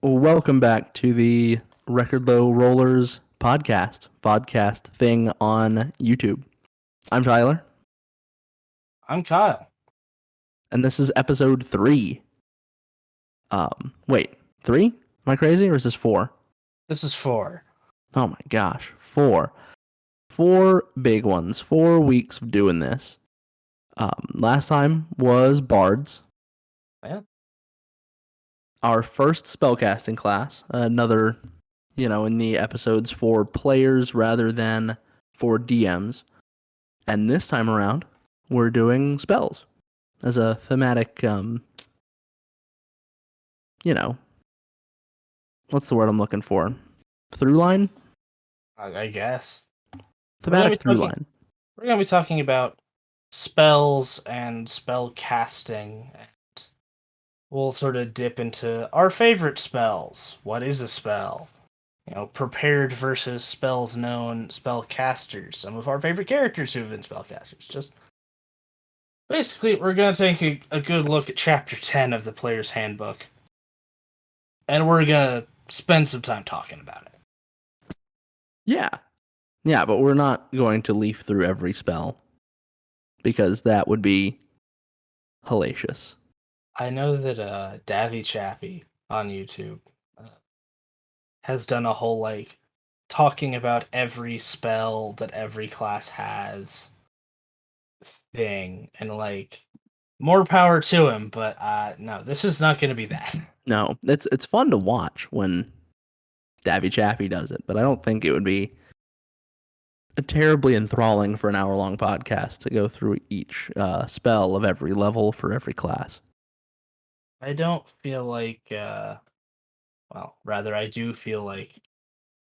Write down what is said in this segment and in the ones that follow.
Welcome back to the Record Low Rollers podcast thing on YouTube. I'm Tyler, I'm Kyle. and this is episode 3. Wait, 3? Am I crazy, or is this 4? This is 4. Oh my gosh, 4. 4 big ones, 4 weeks of doing this. Last time was Bards. Yeah. Our first spellcasting class, another, in the episodes for players rather than for DMs. And this time around, we're doing spells as a thematic, what's the word I'm looking for? Through line? I guess. Thematic through line. We're going to be talking about spells and spell casting. And we'll sort of dip into our favorite spells. What is a spell? Prepared versus spells known, spellcasters. Some of our favorite characters who have been spellcasters. Just basically, we're going to take a good look at Chapter 10 of the Player's Handbook. And we're going to spend some time talking about it. Yeah, but we're not going to leaf through every spell because that would be hellacious. I know that Davy Chappy on YouTube has done a whole talking about every spell that every class has thing, and more power to him. But no, this is not going to be that. No, it's fun to watch when Davy Chappy does it, but I don't think it would be terribly enthralling for an hour-long podcast to go through each spell of every level for every class. I don't feel like, rather I do feel like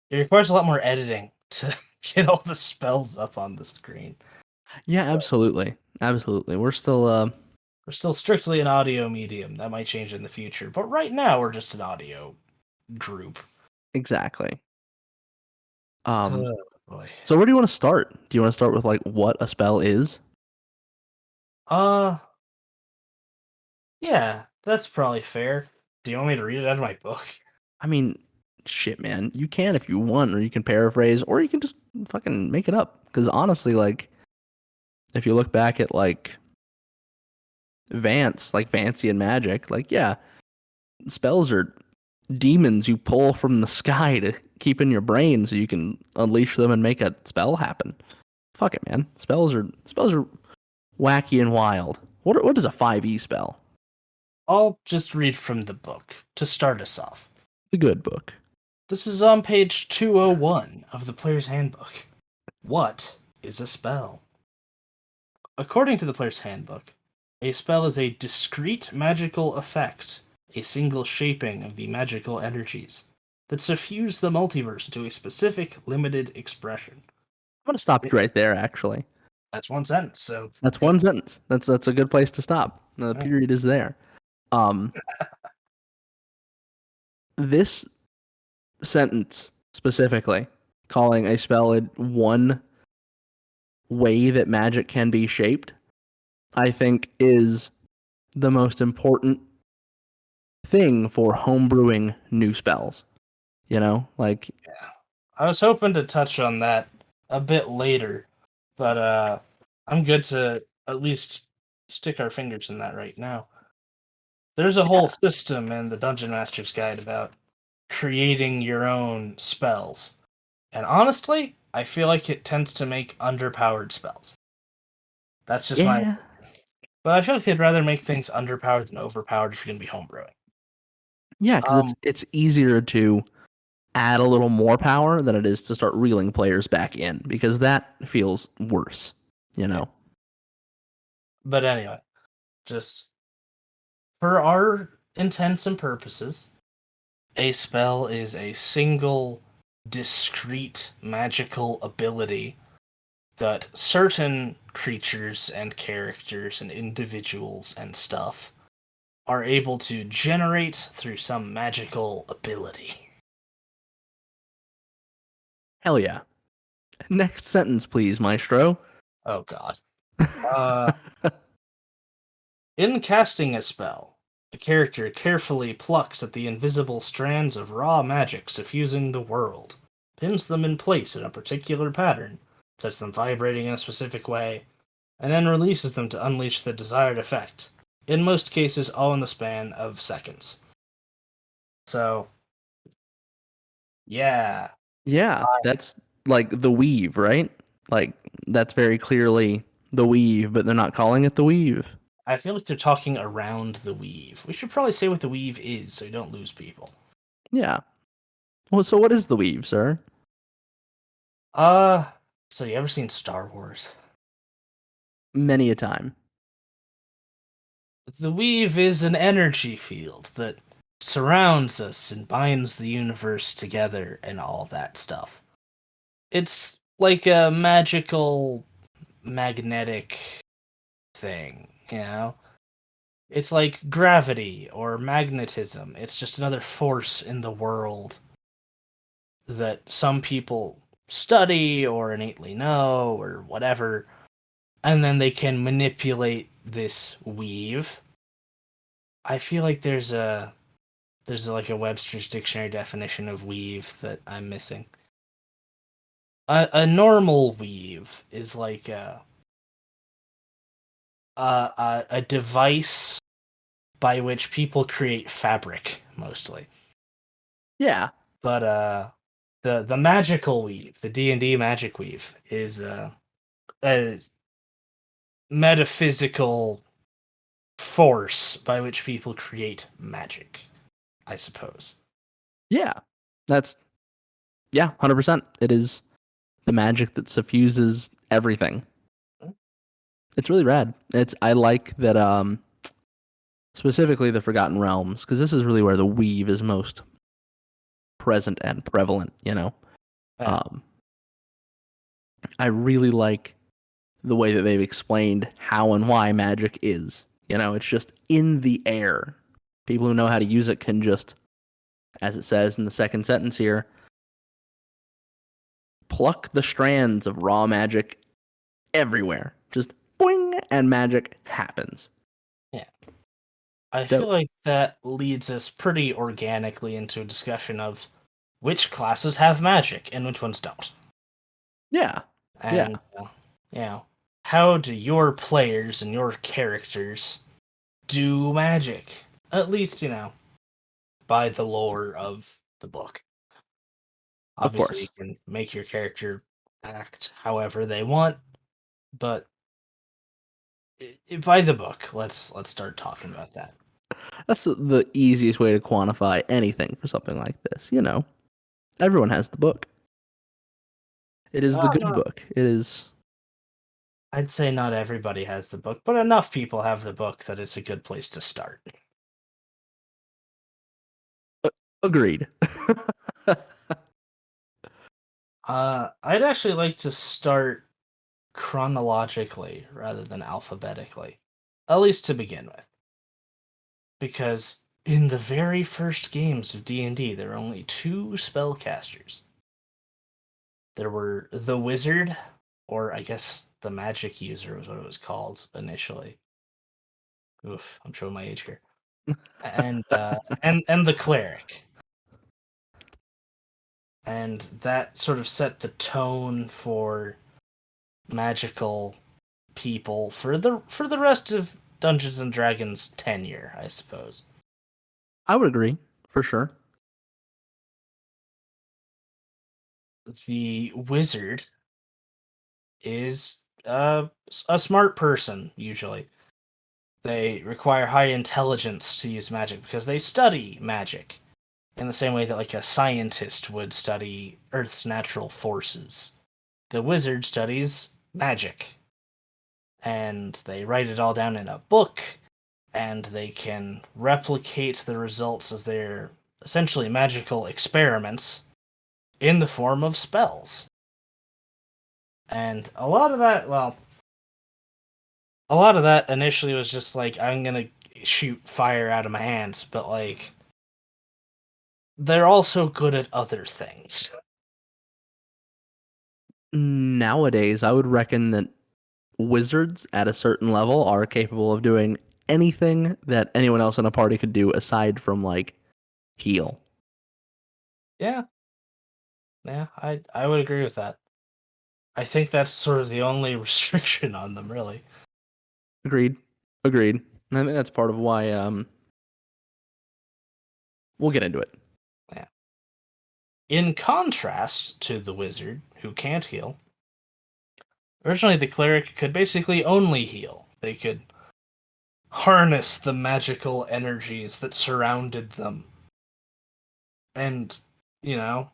it requires a lot more editing to get all the spells up on the screen. Yeah, absolutely. We're still strictly an audio medium. That might change in the future, but right now we're just an audio group. Exactly. Oh, boy. So where do you want to start? Do you want to start with what a spell is? Yeah, that's probably fair. Do you want me to read it out of my book? I mean, shit, man. You can if you want, or you can paraphrase, or you can just fucking make it up. Because honestly, if you look back at Vance, Fancy and Magic, yeah, spells are demons you pull from the sky to keep in your brain so you can unleash them and make a spell happen. Fuck it, man. Spells are wacky and wild. What is a 5e spell? I'll just read from the book to start us off. The good book. This is on page 201 of the Player's Handbook. What is a spell? According to the Player's Handbook, a spell is a discrete magical effect, a single shaping of the magical energies that suffuse the multiverse into a specific, limited expression. I'm going to stop you right there, actually. That's one sentence, so... That's one sentence. That's a good place to stop. The period is there. This sentence, specifically, calling a spell one way that magic can be shaped, I think is the most important thing for homebrewing new spells. Yeah. I was hoping to touch on that a bit later, but I'm good to at least stick our fingers in that right now. There's a whole system in the Dungeon Master's Guide about creating your own spells. And honestly, I feel like it tends to make underpowered spells. That's just my... But I feel like they'd rather make things underpowered than overpowered if you're going to be homebrewing. Yeah, because it's easier to add a little more power than it is to start reeling players back in, because that feels worse, Yeah. But anyway, just for our intents and purposes, a spell is a single, discrete magical ability that certain creatures and characters and individuals and stuff are able to generate through some magical ability. Hell yeah. Next sentence, please, maestro. Oh, God. In casting a spell, A character carefully plucks at the invisible strands of raw magic suffusing the world, pins them in place in a particular pattern, sets them vibrating in a specific way, and then releases them to unleash the desired effect. In most cases, all in the span of seconds. So, yeah. Yeah, that's like the weave, right? Like that's very clearly the weave, but they're not calling it the weave. I feel like they're talking around the weave. We should probably say what the weave is so we don't lose people. Yeah. Well, so what is the weave, sir? Uh, so you ever seen Star Wars? Many a time. The weave is an energy field that surrounds us and binds the universe together and all that stuff. It's like a magical magnetic thing, you know? It's like gravity or magnetism. It's just another force in the world that some people study or innately know or whatever, and then they can manipulate this weave. I feel like there's like a Webster's dictionary definition of weave that I'm missing. A normal weave is like a device by which people create fabric mostly. Yeah. But the magical weave, the D&D magic weave is a metaphysical force by which people create magic, I suppose. Yeah. That's 100%. It is the magic that suffuses everything. It's really rad. I like that specifically the Forgotten Realms, because this is really where the weave is most present and prevalent, you know. Yeah. Um I really like the way that they've explained how and why magic is. You know, it's just in the air. People who know how to use it can just, as it says in the second sentence here, pluck the strands of raw magic everywhere. Just boing, and magic happens. Yeah. I feel Dope. like that leads us pretty organically into a discussion of which classes have magic and which ones don't. Yeah. Yeah. And, you know, how do your players and your characters do magic? At least, by the lore of the book. Of Obviously, you course. can make your character act however they want, but by the book, let's start talking about that. That's the easiest way to quantify anything for something like this. You know, everyone has the book. It is the good Not, book. It is I'd say not everybody has the book, but enough people have the book that it's a good place to start. agreed. I'd actually like to start chronologically rather than alphabetically, at least to begin with, because in the very first games of D&D, there were only two spellcasters. There were the wizard, or I guess the magic user was what it was called initially. Oof, I'm showing my age here. And the cleric. And that sort of set the tone for magical people for the rest of Dungeons and Dragons tenure, I suppose. I would agree for sure. The wizard is a smart person usually. They require high intelligence to use magic because they study magic in the same way that like a scientist would study Earth's natural forces. The wizard studies magic, and they write it all down in a book, and they can replicate the results of their essentially magical experiments in the form of spells. And a lot of that initially was just like, I'm gonna shoot fire out of my hands, but like, they're also good at other things. Nowadays, I would reckon that wizards at a certain level are capable of doing anything that anyone else in a party could do aside from like heal. Yeah, yeah, I would agree with that. I think that's sort of the only restriction on them, really. Agreed. Agreed. And I think that's part of why we'll get into it. Yeah. In contrast to the wizard, who can't heal, originally the cleric could basically only heal. They could harness the magical energies that surrounded them and, you know,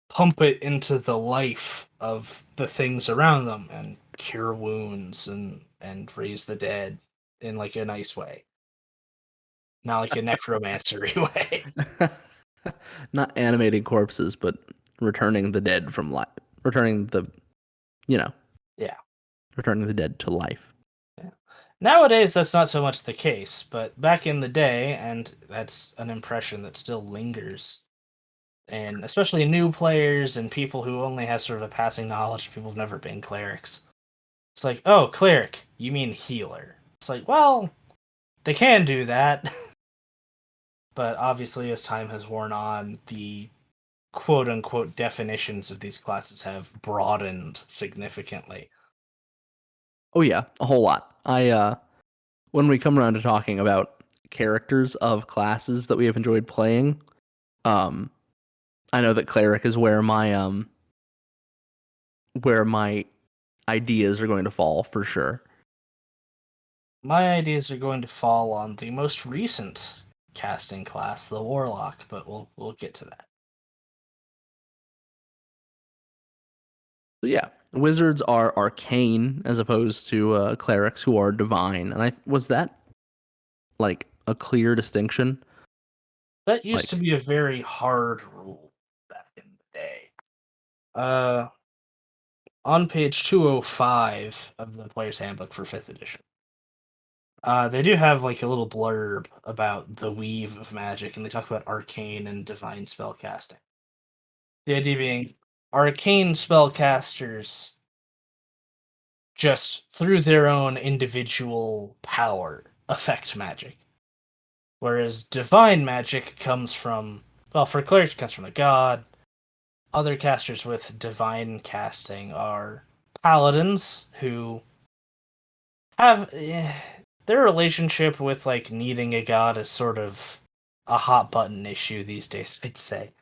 pump it into the life of the things around them and cure wounds and raise the dead in like a nice way. Not like a necromancery way. Not animating corpses, but returning the dead from life. Returning the, you know, Yeah. returning the dead to life. Yeah. Nowadays, that's not so much the case, but back in the day, and that's an impression that still lingers, and especially new players and people who only have sort of a passing knowledge, people who've never been clerics. It's like, oh, cleric, you mean healer. It's like, well, they can do that, but obviously, as time has worn on, the quote unquote definitions of these classes have broadened significantly. Oh yeah, a whole lot. When we come around to talking about characters of classes that we have enjoyed playing, um I know that cleric is where my ideas are going to fall for sure. My ideas are going to fall on the most recent casting class, the warlock, but we'll get to that. So yeah, wizards are arcane as opposed to clerics who are divine. And I was that like a clear distinction? That used to Like, be a very hard rule back in the day. Uh, on page 205 of the Player's Handbook for 5th edition, they do have like a little blurb about the weave of magic, and they talk about arcane and divine spellcasting. The idea being arcane spellcasters just through their own individual power affect magic. Whereas divine magic comes from, well, for clerics, it comes from a god. Other casters with divine casting are paladins who have their relationship with like needing a god is sort of a hot button issue these days, I'd say.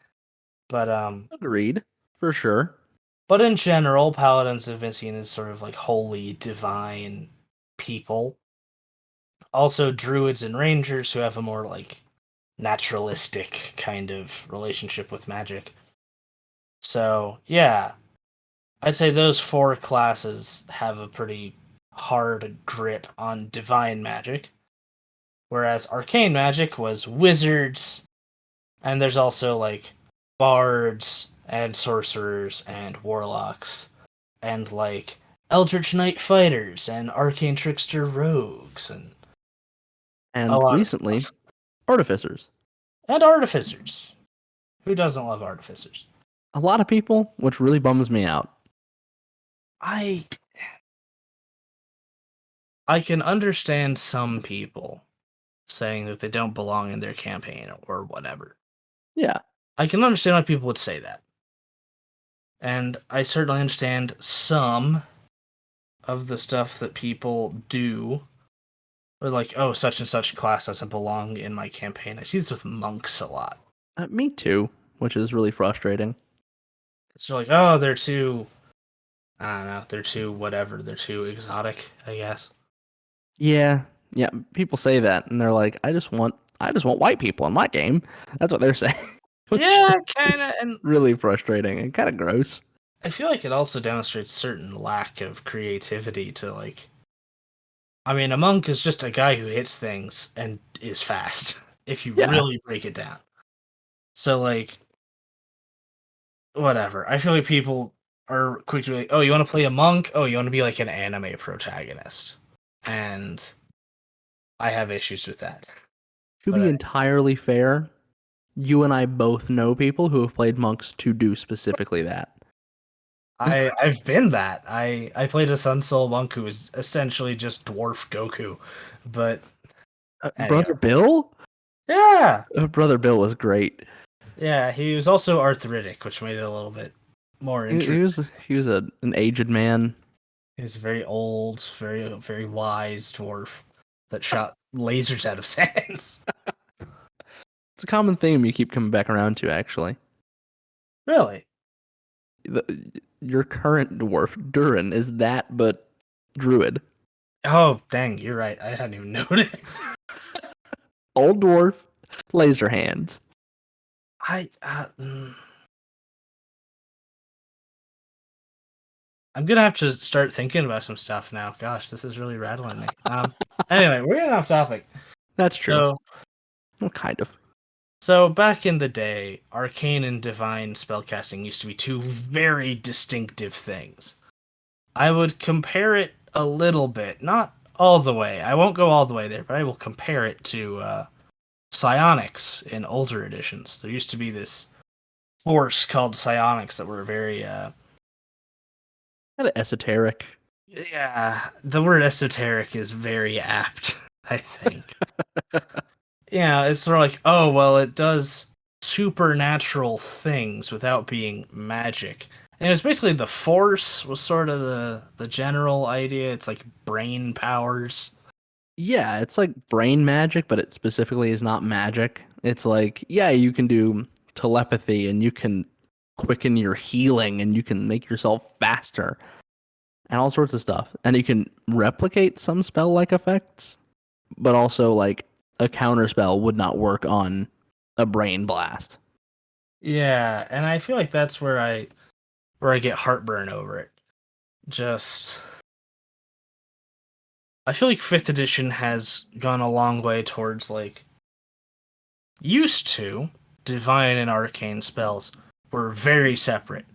agreed for sure. But in general, paladins have been seen as sort of like holy divine people. Also druids and rangers who have a more like naturalistic kind of relationship with magic. So, yeah, I'd say those four classes have a pretty hard grip on divine magic, whereas arcane magic was wizards, and there's also like bards and sorcerers and warlocks, and like eldritch knight fighters and arcane trickster rogues, and a And lot of recently, stuff. artificers. And artificers. Who doesn't love artificers? A lot of people, which really bums me out. I I can understand some people saying that they don't belong in their campaign or whatever. Yeah. I can understand why people would say that. And I certainly understand some of the stuff that people do. Or like, oh, such and such class doesn't belong in my campaign. I see this with monks a lot. Me too, which is really frustrating. It's like, oh, they're too, I don't know, they're too whatever, they're too exotic, I guess. Yeah. Yeah, people say that and they're like, I just want white people in my game. That's what they're saying. Which Yeah, kind is of, and really frustrating and kind of gross. I feel like it also demonstrates certain lack of creativity to like. I mean, a monk is just a guy who hits things and is fast. If you Yeah. really break it down, so like, whatever. I feel like people are quick to be like, "Oh, you want to play a monk? Oh, you want to be like an anime protagonist?" And I have issues with that. To But be entirely fair, you and I both know people who have played monks to do specifically that. I've been that. I played a Sun Soul monk who was essentially just dwarf Goku, but anyway. Brother Bill? Yeah, Brother Bill was great. yeah. He was also arthritic, which made it a little bit more He, interesting. he was he was an aged man. He was very old, very wise dwarf that shot lasers out of his hands. It's a common theme you keep coming back around to, actually. Really? Your current dwarf, Durin, is that but druid. Oh, dang, you're right. I hadn't even noticed. Old dwarf, laser hands. I I'm gonna have to start thinking about some stuff now. Gosh, this is really rattling me. Anyway, we're getting off topic. That's true. So, Well, kind of. so back in the day, arcane and divine spellcasting used to be two very distinctive things. I would compare it a little bit, not all the way. I won't go all the way there, but I will compare it to psionics in older editions. There used to be this force called psionics that were very Kind of esoteric. yeah, the word esoteric is very apt, I think. Yeah, it's sort of like, oh, well, it does supernatural things without being magic. And it was basically the force was sort of the general idea. It's like brain powers. Yeah, it's like brain magic, but it specifically is not magic. It's like, yeah, you can do telepathy and you can quicken your healing and you can make yourself faster and all sorts of stuff. And you can replicate some spell like effects, but also like a counter spell would not work on a brain blast. Yeah, and I feel like that's where I get heartburn over it. Just I feel like 5th edition has gone a long way towards like used to divine and arcane spells were very separate.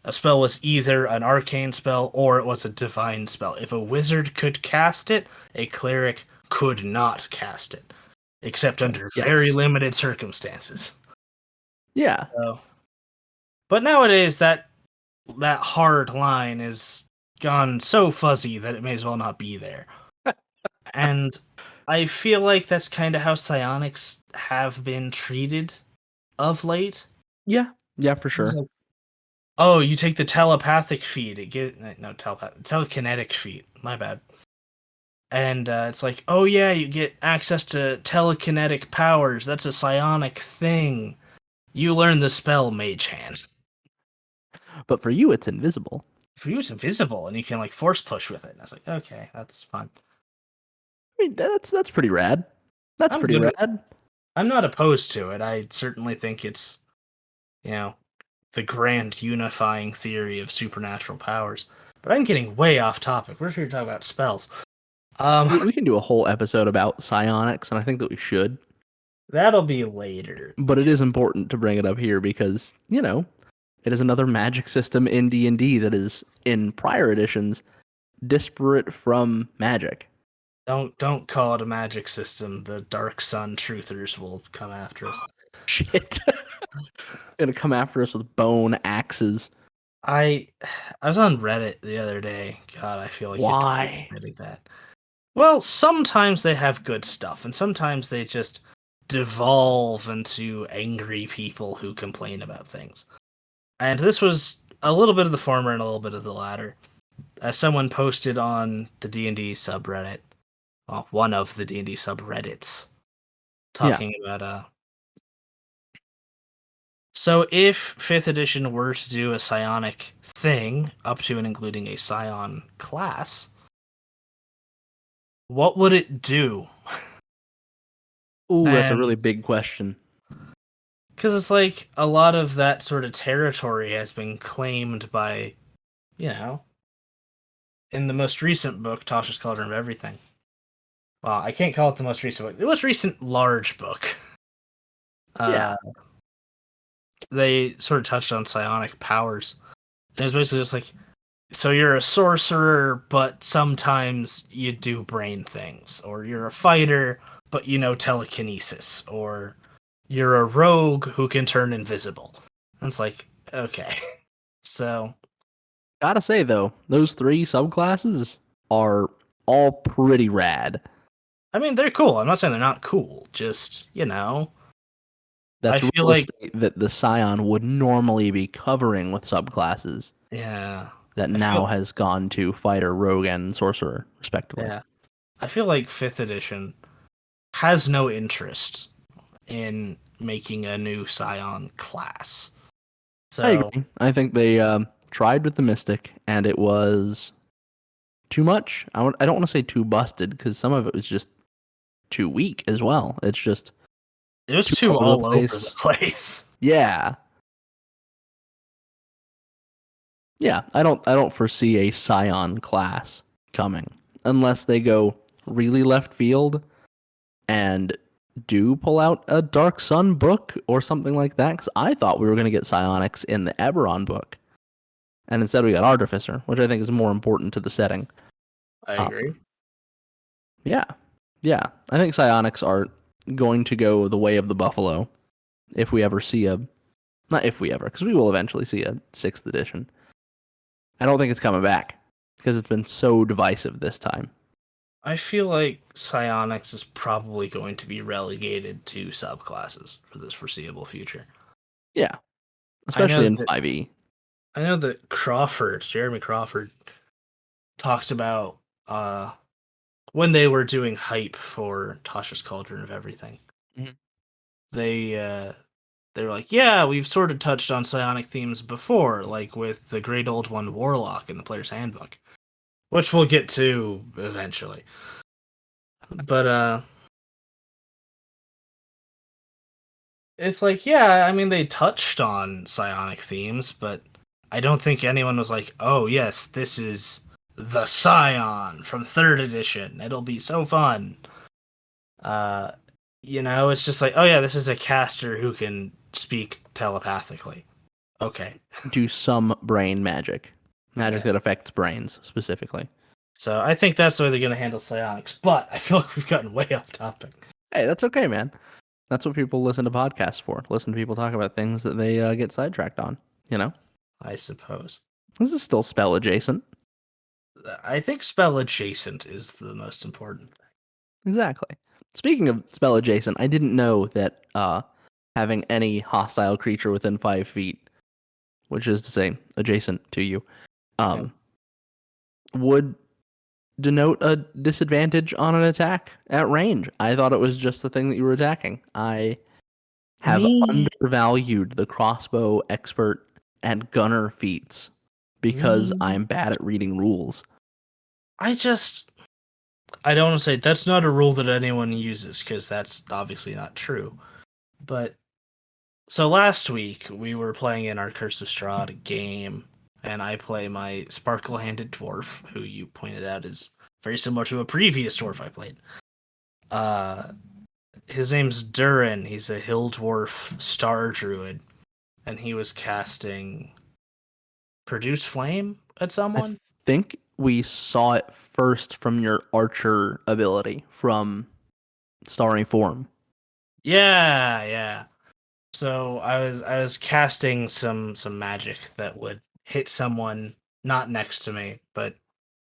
A spell was either an arcane spell or it was a divine spell. If a wizard could cast it, a cleric could not cast it, except under very Yes. limited circumstances. Yeah. So, but nowadays that hard line is gone so fuzzy that it may as well not be there. And I feel like that's kind of how psionics have been treated of late. Yeah. Yeah, for It's sure. like, oh, you take the telepathic feed. It get no telekinetic feed. My bad. And it's like, oh yeah, you get access to telekinetic powers. That's a psionic thing. You learn the spell Mage Hand. But for you, it's invisible. For you, it's invisible, and you can like force push with it. And I was like, okay, that's fun. I mean, that's pretty rad. That's I'm pretty good. rad. I'm not opposed to it. I certainly think it's, you know, the grand unifying theory of supernatural powers. But I'm getting way off topic. We're here to talk about spells. We can do a whole episode about psionics, and I think that we should. That'll be later. But it is important to bring it up here because, you know, it is another magic system in D&D that is, in prior editions, disparate from magic. Don't call it a magic system. The Dark Sun truthers will come after us. Shit. Gonna come after us with bone axes. I was on Reddit the other day. God, I feel like Why? admitting that. Well, sometimes they have good stuff, and sometimes they just devolve into angry people who complain about things. And this was a little bit of the former and a little bit of the latter. As someone posted on the D&D subreddit, well, one of the D&D subreddits, talking about so if 5th edition were to do a psionic thing, up to and including a psion class, what would it do? Ooh, that's a And really big question. because it's like a lot of that sort of territory has been claimed by, you know, in the most recent book, Tasha's Cauldron of Everything. Well, I can't call it the most recent book. The most recent large book. Yeah. They sort of touched on psionic powers. And it was basically just like, so you're a sorcerer, but sometimes you do brain things. Or you're a fighter, but you know telekinesis. Or you're a rogue who can turn invisible. And it's like, okay. So Gotta say though, those three subclasses are all pretty rad. I mean, they're cool. I'm not saying they're not cool. Just, I That's feel real like, estate that the Scion would normally be covering with subclasses yeah, that I now feel, has gone to fighter, rogue, and sorcerer, respectively. yeah, I feel like 5th edition has no interest in making a new Scion class. I So agree. I think they tried with the Mystic, and it was too much. I don't want to say too busted, because some of it was just too weak as well. It's just it was too too all over the all over the place. place. Yeah. Yeah, I don't foresee a Scion class coming unless they go really left field and do pull out a Dark Sun book or something like that. Because I thought we were going to get psionics in the Eberron book, and instead we got Artificer, which I think is more important to the setting. I Um, agree. yeah, yeah, I think psionics are going to go the way of the buffalo if we ever see a, not if we ever, because we will eventually see a 6th edition. I don't think it's coming back because it's been so divisive this time. I feel like psionics is probably going to be relegated to subclasses for this foreseeable future. Yeah, I know especially in that 5e. Jeremy Crawford, talked about when they were doing hype for Tasha's Cauldron of Everything. Mhm. They were like, yeah, we've sort of touched on psionic themes before, like with the Great Old One Warlock in the Player's Handbook, which we'll get to eventually. But it's like, yeah, I mean, they touched on psionic themes, but I don't think anyone was like, oh, yes, this is the Scion from 3rd edition. It'll be so fun. Uh, it's just like, oh, yeah, this is a caster who can speak telepathically. Okay. Do some brain magic, Yeah. magic that affects brains specifically. So I think that's the way they're going to handle psionics, but I feel like we've gotten way off topic. Hey, that's okay, man. That's what people listen to podcasts for. Listen to people talk about things that they get sidetracked on. You know, I suppose. this is still spell adjacent. I think spell adjacent is the most important thing. Exactly. Speaking of spell adjacent, I didn't know that having any hostile creature within 5 feet, which is to say adjacent to you, Yeah. would denote a disadvantage on an attack at range. I thought it was just the thing that you were attacking. I have Me, undervalued the crossbow expert and gunner feats because me, I'm bad at reading rules. I just, I don't want to say that's not a rule that anyone uses because that's obviously not true. But so last week we were playing in our Curse of Strahd game, and I play my sparkle-handed dwarf, who you pointed out is very similar to a previous dwarf I played. Uh, his name's Durin. He's a hill dwarf star druid, and he was casting produce flame at I someone. think we saw it first from your archer ability from Starry Form. Yeah, yeah. So I was casting some magic that would hit someone not next to me, but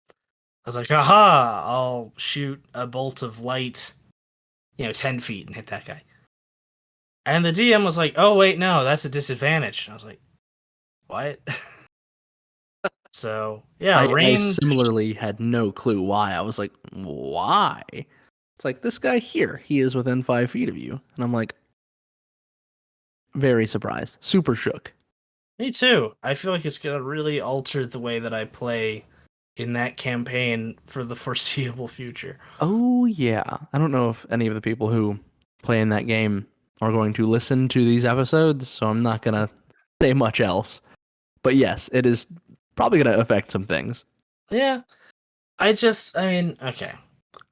I was like, aha, I'll shoot a bolt of light, 10 feet and hit that guy. And the DM was like, oh, wait, no, that's a disadvantage. And I was like, what? So, yeah, I range. similarly had no clue why. I was like, why? It's like this guy here, he is within 5 feet of you. And I'm like, very surprised, super shook. Me too. I feel like it's going to really alter the way that I play in that campaign for the foreseeable future. Oh, yeah. I don't know if any of the people who play in that game are going to listen to these episodes, so I'm not going to say much else. But yes, it is probably going to affect some things. Yeah, I mean, okay.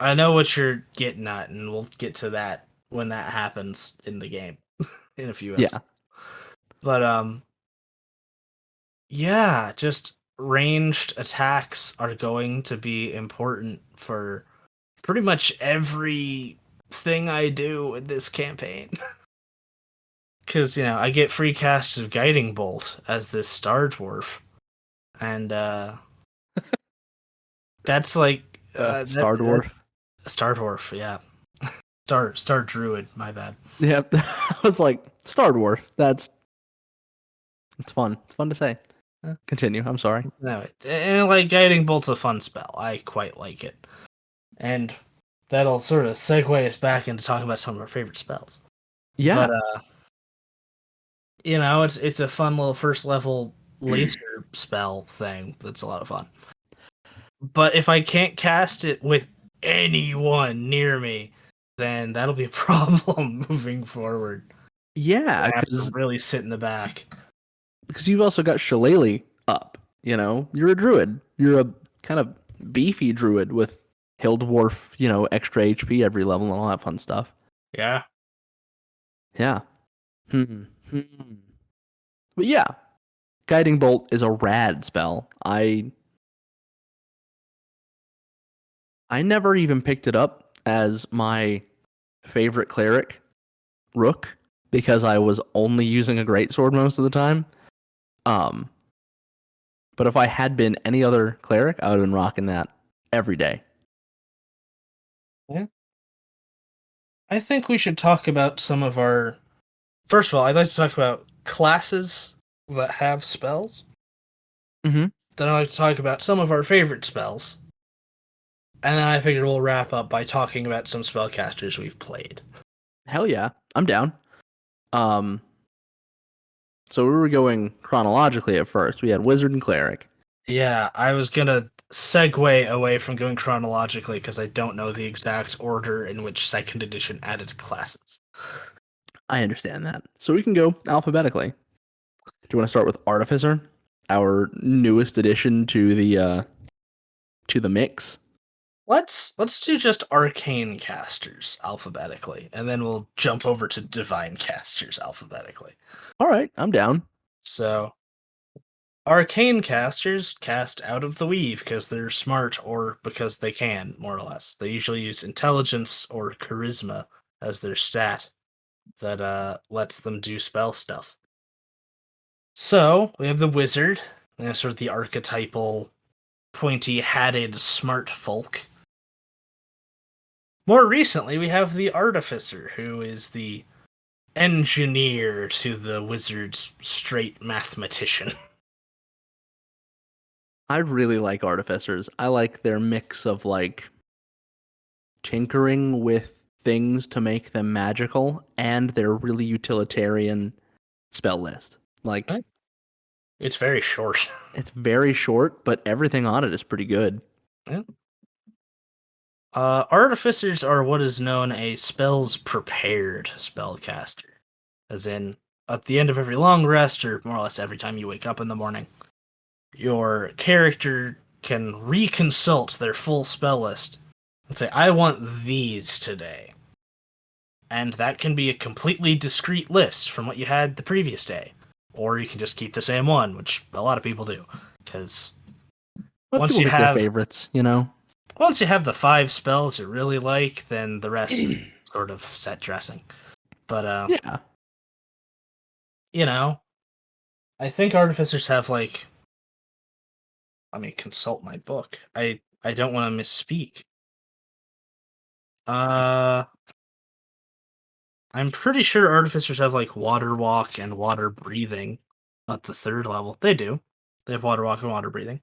I know what you're getting at, and we'll get to that when that happens in the game in a few Yeah. episodes. But yeah, just ranged attacks are going to be important for pretty much everything I do in this campaign. Because, I get free casts of Guiding Bolt as this Star Dwarf. and that's like Star Dwarf. Star Dwarf, yeah. Star Druid, my bad. Yep. I was like, Star Dwarf. It's fun. It's fun to say. Continue. I'm sorry. No, and like Guiding Bolt's a fun spell. I quite like it. And that'll sort of segue us back into talking about some of our favorite spells. Yeah. But you know, it's a fun little first level laser spell thing that's a lot of fun. But if I can't cast it with anyone near me, then that'll be a problem moving forward. Yeah, I have to really sit in the back. because you've also got Shillelagh up. You know, you're a druid. You're a kind of beefy druid with Hill Dwarf, extra HP every level and all that fun stuff. Yeah. Yeah. But yeah, Guiding Bolt is a rad spell. I never even picked it up as my favorite cleric, Rook, because I was only using a greatsword most of the time. But if I had been any other cleric, I would have been rocking that every day. Yeah. I think we should talk about some of our. First of all, I'd like to talk about classes that have spells. Mm-hmm. Then I'd like to talk about some of our favorite spells. And then I figured we'll wrap up by talking about some spellcasters we've played. Hell yeah, I'm down. So we were going chronologically at first. We had wizard and cleric. Yeah, I was gonna segue away from going chronologically because I don't know the exact order in which second edition added classes. I understand that. So we can go alphabetically. Do you want to start with artificer, our newest addition to the mix? Let's do just arcane casters alphabetically, and then we'll jump over to divine casters alphabetically. All right, I'm down. So, arcane casters cast out of the weave because they're smart or because they can, more or less. They usually use intelligence or charisma as their stat that lets them do spell stuff. So, we have the wizard, sort of the archetypal, pointy-hatted smart folk. More recently, we have the artificer, who is the engineer to the wizard's straight mathematician. I really like artificers. I like their mix of like tinkering with things to make them magical and their really utilitarian spell list. Like It's very short. it's very short, but everything on it is pretty good. Yeah. Artificers are what is known a spells prepared spellcaster. As in, at the end of every long rest, or more or less every time you wake up in the morning, your character can reconsult their full spell list and say, I want these today. And that can be a completely discrete list from what you had the previous day. Or you can just keep the same one, which a lot of people do. Because once you have favorites, once you have the 5 spells you really like, then the rest is sort of set dressing. But yeah, I think artificers have like. Let me consult my book. I don't want to misspeak. I'm pretty sure artificers have like water walk and water breathing at the 3rd level. They do. They have water walk and water breathing.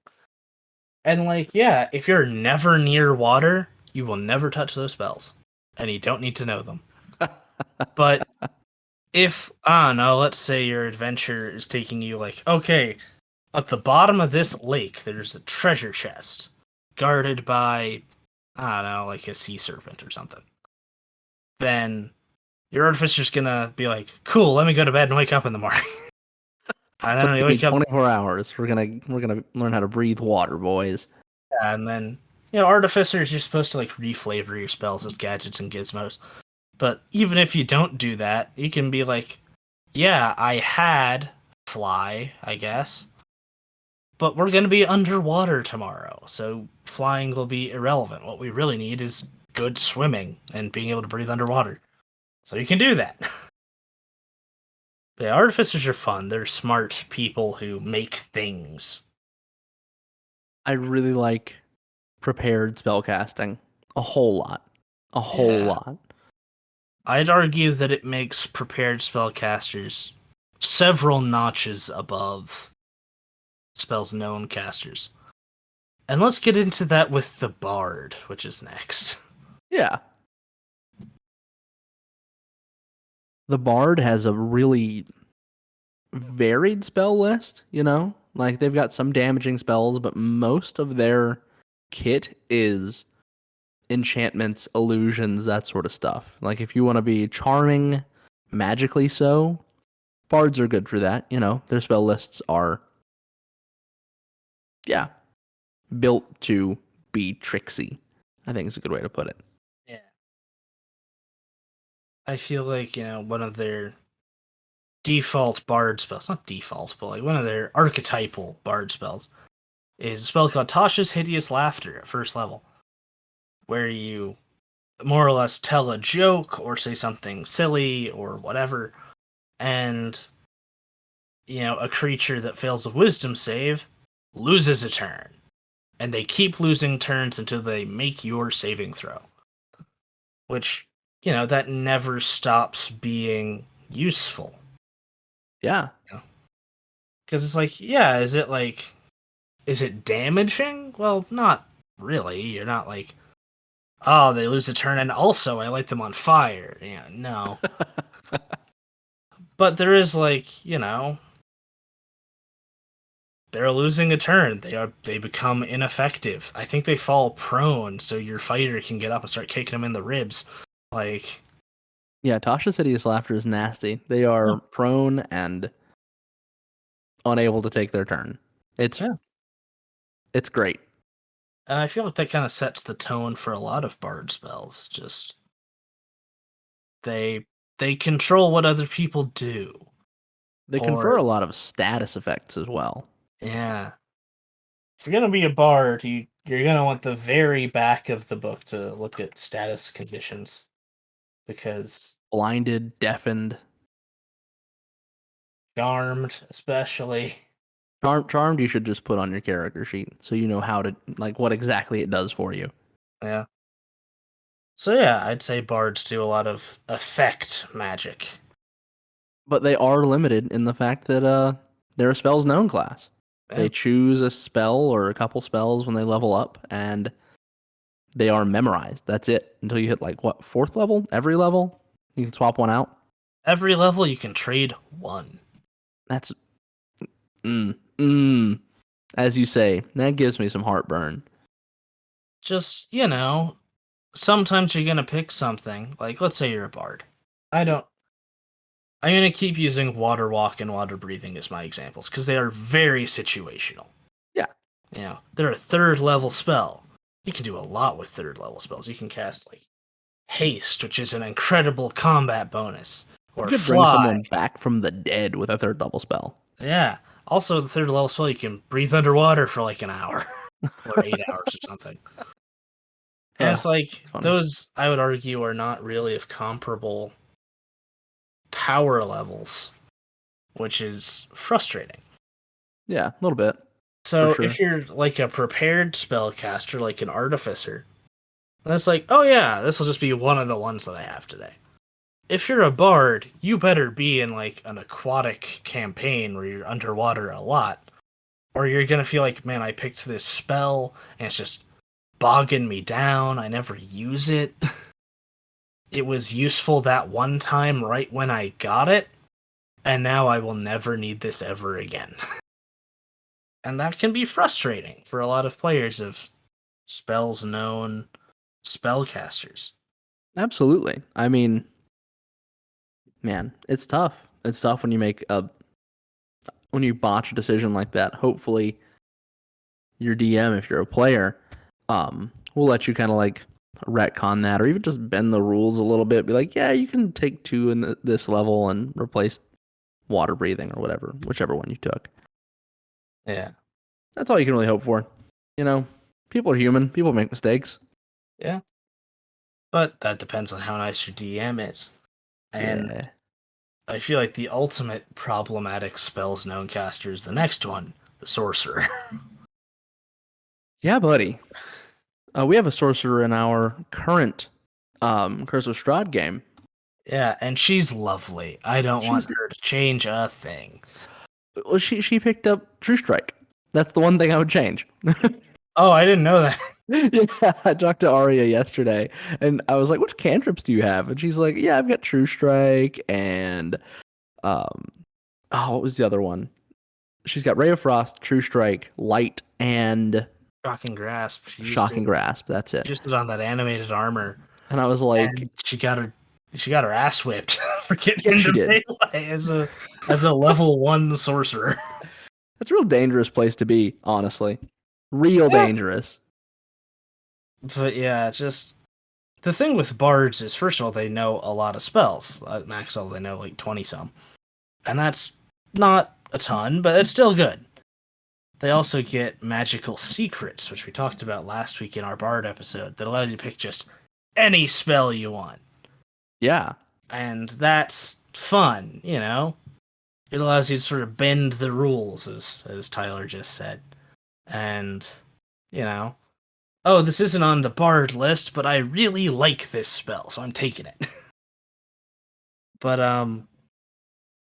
And like, yeah, if you're never near water, you will never touch those spells. And you don't need to know them. But if, I don't know, let's say your adventure is taking you like, okay, at the bottom of this lake, there's a treasure chest guarded by, I don't know, like a sea serpent or something. Then your artificer's gonna be like, cool, let me go to bed and wake up in the morning. I don't know, you wake up 24 hours. We're gonna learn how to breathe water, boys. Yeah, and then artificers, you're supposed to like reflavor your spells as gadgets and gizmos. But even if you don't do that, you can be like, yeah, I had fly, I guess. But we're gonna be underwater tomorrow, so flying will be irrelevant. What we really need is good swimming and being able to breathe underwater. So you can do that. But yeah, artificers are fun. They're smart people who make things. I really like prepared spellcasting a whole lot. A whole Yeah. lot. I'd argue that it makes prepared spellcasters several notches above spells known casters. And let's get into that with the Bard, which is next. Yeah. The Bard has a really varied spell list, you know? Like they've got some damaging spells, but most of their kit is enchantments, illusions, that sort of stuff. Like if you want to be charming, magically so, bards are good for that, you know. Their spell lists are yeah, built to be tricksy. I think is a good way to put it. Yeah. I feel like, one of their default bard spells, not default, but like one of their archetypal bard spells is a spell called Tasha's Hideous Laughter at first level, where you more or less tell a joke or say something silly or whatever, and a creature that fails a wisdom save loses a turn. And they keep losing turns until they make your saving throw. Which, that never stops being useful. Yeah. Because it's like, yeah, is it damaging? Well, not really. You're not like, oh, they lose a turn and also I light them on fire. Yeah, no. But there is like, they're losing a turn. They become ineffective. I think they fall prone, so your fighter can get up and start kicking them in the ribs. Like, Yeah, Tasha's Hideous Laughter is nasty. They are yeah, prone and unable to take their turn. It's yeah. it's great. And I feel like that kind of sets the tone for a lot of bard spells. Just they they control what other people do. They confer Or a lot of status effects as well. yeah, if you're gonna be a bard, you're gonna want the very back of the book to look at status conditions because Blinded, deafened, charmed, especially. charmed. You should just put on your character sheet so you know how to like what exactly it does for you. Yeah. So yeah, I'd say bards do a lot of effect magic. But they are limited in the fact that they're a spells known class. Yeah. They choose a spell or a couple spells when they level up, and they are memorized. That's it until you hit like what fourth level? Every level you can swap one out. Every level you can trade one. That's mm, mm, as you say. That gives me some heartburn. Just, sometimes you're gonna pick something. Like let's say you're a bard. I don't I'm gonna keep using water walk and water breathing as my examples, because they are very situational. Yeah, They're a third level spell. You can do a lot with third level spells. You can cast like haste, which is an incredible combat bonus, you or could bring fly. someone back from the dead with a third double spell. Yeah. Also, the third level spell, you can breathe underwater for like an hour or 8 hours or something. And it's like It's funny. those, I would argue, are not really of comparable power levels, which is frustrating. Yeah, a little bit for So sure. if you're like a prepared spellcaster, like an artificer, that's like, oh yeah, this will just be one of the ones that I have today. If you're a bard, you better be in like an aquatic campaign where you're underwater a lot, or you're gonna feel like, man, I picked this spell and it's just bogging me down. I never use it. It was useful that one time right when I got it, and now I will never need this ever again. And that can be frustrating for a lot of players of spells known spellcasters. Absolutely. I mean, man, it's tough. It's tough when you make a when you botch a decision like that. Hopefully, your DM, if you're a player, will let you kind of like retcon that, or even just bend the rules a little bit. Be like, yeah, you can take two in this level and replace water breathing or whatever, whichever one you took. Yeah. That's all you can really hope for. You know, people are human. People make mistakes. Yeah. But that depends on how nice your DM is. And Yeah. I feel like the ultimate problematic spells known caster is the next one, the sorcerer. Yeah, buddy. We have a sorcerer in our current Curse of Strahd game. Yeah, and she's lovely. I don't want She's her to change a thing. well, she picked up True Strike. That's the one thing I would change. Oh, I didn't know that. Yeah, I talked to Arya yesterday, and I was like, "What cantrips do you have?" And she's like, "Yeah, I've got True Strike and um, oh, what was the other one? She's got Ray of Frost, True Strike, Light, and Shocking grasp. Shocking Grasp. That's it." She used it on that animated armor, And I was like, and she got her ass whipped for getting "Yeah, she into did." melee as a level 1 sorcerer. That's a real dangerous place to be, honestly. Real Yeah. dangerous. But yeah, just the thing with bards is, first of all, they know a lot of spells. At max level, they know like 20 some, and that's not a ton, but it's still good. They also get magical secrets, which we talked about last week in our bard episode, that allow you to pick just any spell you want. Yeah. And that's fun, you know? It allows you to sort of bend the rules, as Tyler just said. And, you know, oh, this isn't on the bard list, but I really like this spell, so I'm taking it. But,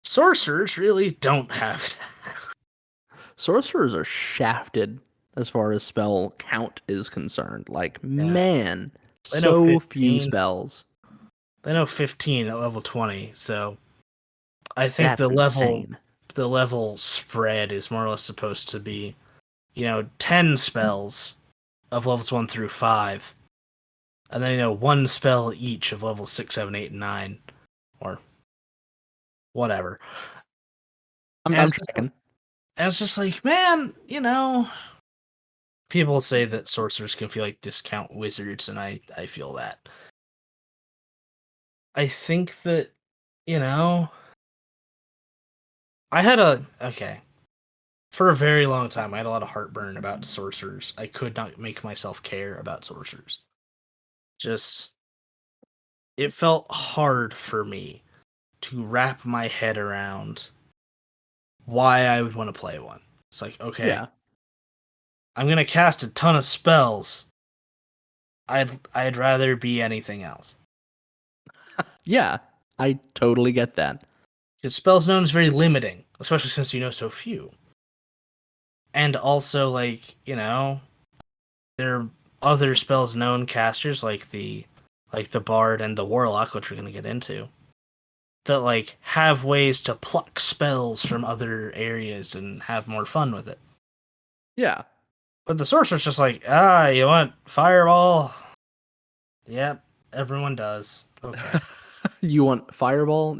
sorcerers really don't have that. Sorcerers are shafted as far as spell count is concerned. Like, Yeah. man, They know so few 15. spells. They know 15 at level 20, so I think That's insane. the level spread is more or less supposed to be, 10 spells of levels 1 through 5, and then, one spell each of levels 6, 7, 8, and 9, or whatever. I'm tracking. And it's just like, man, people say that sorcerers can feel like discount wizards, and I feel that. I think that, for a very long time, I had a lot of heartburn about sorcerers. I could not make myself care about sorcerers. Just, it felt hard for me to wrap my head around why I would want to play one. It's like, okay, Yeah. I'm gonna cast a ton of spells. I'd rather be anything else. Yeah. I totally get that. Because spells known is very limiting, especially since you know so few. And also, like, there are other spells known casters like the bard and the warlock, which we're gonna get into, that like have ways to pluck spells from other areas and have more fun with it. Yeah. But the sorcerer's just like, you want fireball? Yep, everyone does. Okay. You want Fireball?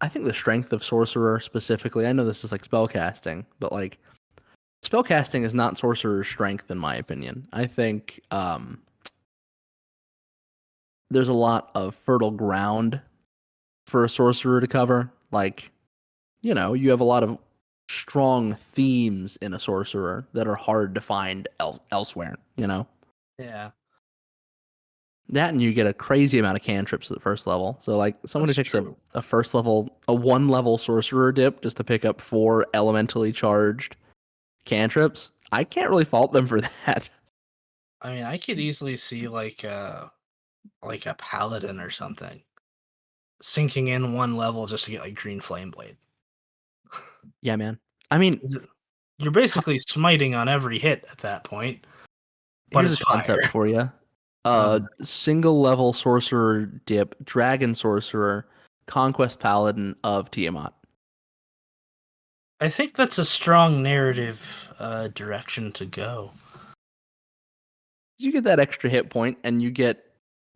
I think the strength of Sorcerer specifically, I know this is like spellcasting, but like spellcasting is not Sorcerer's strength in my opinion. I think there's a lot of fertile ground for a sorcerer to cover. Like, you have a lot of strong themes in a sorcerer that are hard to find elsewhere, Yeah, That and you get a crazy amount of cantrips at the first level. So like someone who that's picks true. a first level, a 1 level sorcerer dip just to pick up 4 elementally charged cantrips, I can't really fault them for that. I mean, I could easily see like a paladin or something sinking in 1 level just to get like green flame blade. Yeah, man. I mean, You're basically smiting on every hit at that point, but here's a it's fire. concept for you. Um, Single level sorcerer dip, dragon sorcerer, conquest paladin of Tiamat. I think that's a strong narrative direction to go. You get that extra hit point and you get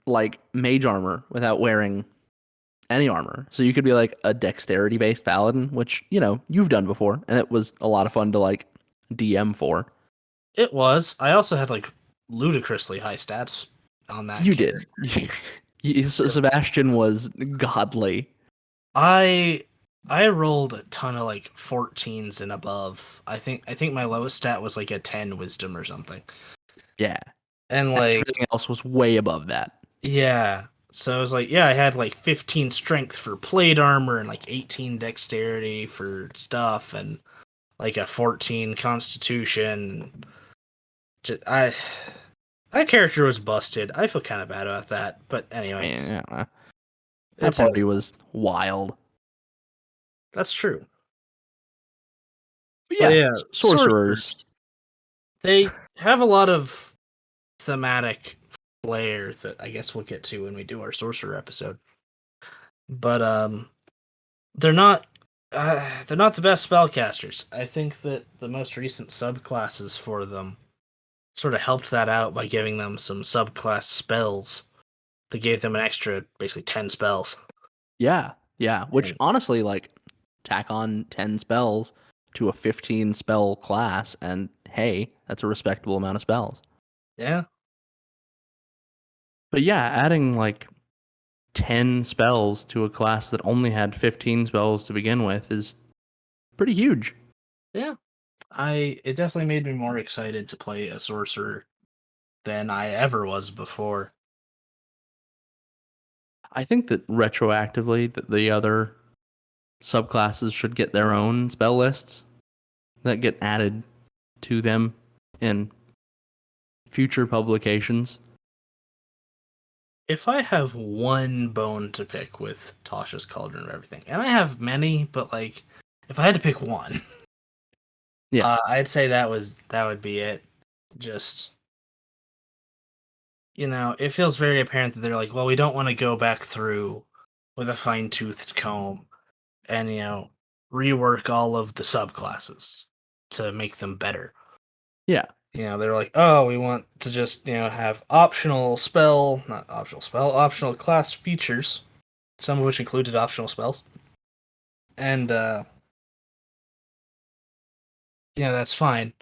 like mage armor without wearing any armor. So you could be like a dexterity based paladin, which, you've done before and it was a lot of fun to like DM for. It was. I also had like ludicrously high stats on that You character. did. Sebastian was godly. I rolled a ton of like 14s and above. I think my lowest stat was like a 10 wisdom or something. Yeah. And And like, everything else was way above that. yeah. So I was like, yeah, I had like 15 strength for plate armor and like 18 dexterity for stuff and like a 14 constitution. that character was busted. I feel kind of bad about that, but I anyway, mean, yeah, that it's a, party was wild. that's true. But But yeah, yeah, sorcerers. sorcerers, they have a lot of thematic flair that I guess we'll get to when we do our sorcerer episode. But they're not they're not the best spellcasters. I think that the most recent subclasses for them sort of helped that out by giving them some subclass spells. They gave them an extra basically 10 spells. Yeah, yeah. Which And honestly, like, tack on 10 spells to a 15 spell class, and hey, that's a respectable amount of spells. yeah, But yeah, adding like 10 spells to a class that only had 15 spells to begin with is pretty huge. yeah. It definitely made me more excited to play a sorcerer than I ever was before. I think that retroactively that the other subclasses should get their own spell lists that get added to them in future publications. If I have one bone to pick with Tasha's Cauldron of Everything, and I have many, but like if I had to pick one, Yeah. I'd say that would be it. Just it feels very apparent that they're like, well, we don't want to go back through with a fine-toothed comb and rework all of the subclasses to make them better. Yeah. They're like, oh, we want to just have optional spell, not optional spell, optional class features, some of which included optional spells, and that's fine.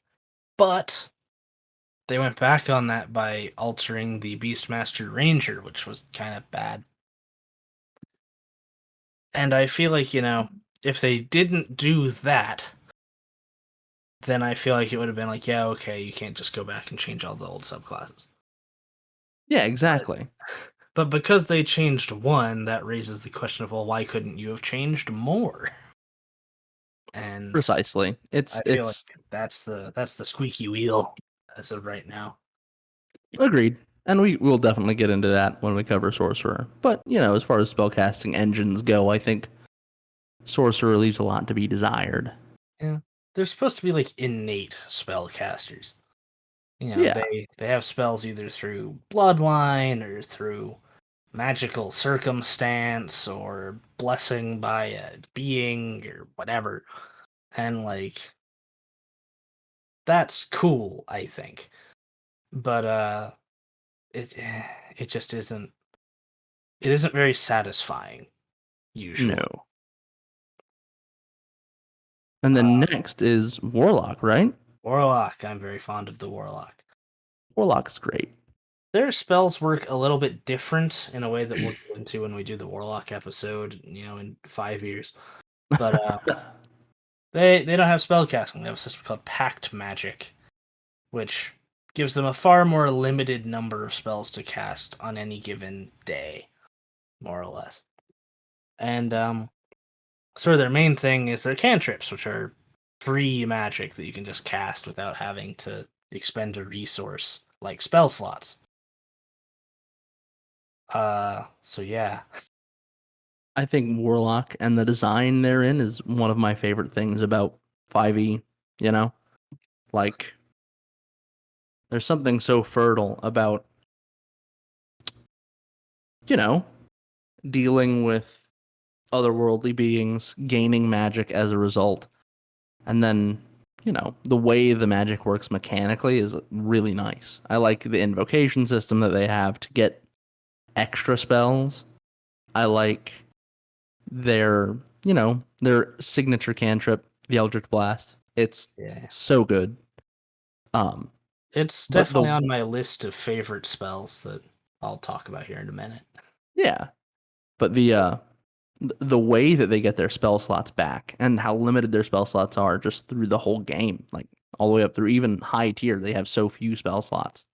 But they went back on that by altering the Beastmaster Ranger, which was kind of bad. And I feel like, if they didn't do that, then I feel like it would have been like, yeah, okay, you can't just go back and change all the old subclasses. Yeah, exactly. But because they changed one, that raises the question of, well, why couldn't you have changed more? And Precisely. I It's feel like it's that's the squeaky wheel as of right now. agreed. And we will definitely get into that when we cover Sorcerer. But, as far as spellcasting engines go, I think Sorcerer leaves a lot to be desired. Yeah. They're supposed to be like innate spellcasters. Yeah. They have spells either through bloodline or through magical circumstance or blessing by a being or whatever. And like that's cool, I think. But it it just isn't very satisfying usually. No. And then next is Warlock, right? Warlock, I'm very fond of the Warlock. Warlock's great. Their spells work a little bit different in a way that we'll get into when we do the Warlock episode, in 5 years. But they don't have spellcasting. They have a system called Pact Magic, which gives them a far more limited number of spells to cast on any given day, more or less. And sort of their main thing is their cantrips, which are free magic that you can just cast without having to expend a resource like spell slots. So yeah. I think Warlock and the design therein is one of my favorite things about 5e, Like, there's something so fertile about, you know, dealing with otherworldly beings, gaining magic as a result. And then, the way the magic works mechanically is really nice. I like the invocation system that they have to get extra spells. I like their signature cantrip, the Eldritch Blast. It's Yeah. so good. Um, It's but definitely on my list of favorite spells that I'll talk about here in a minute. yeah, but the way that they get their spell slots back and how limited their spell slots are just through the whole game, like all the way up through even high tier, they have so few spell slots.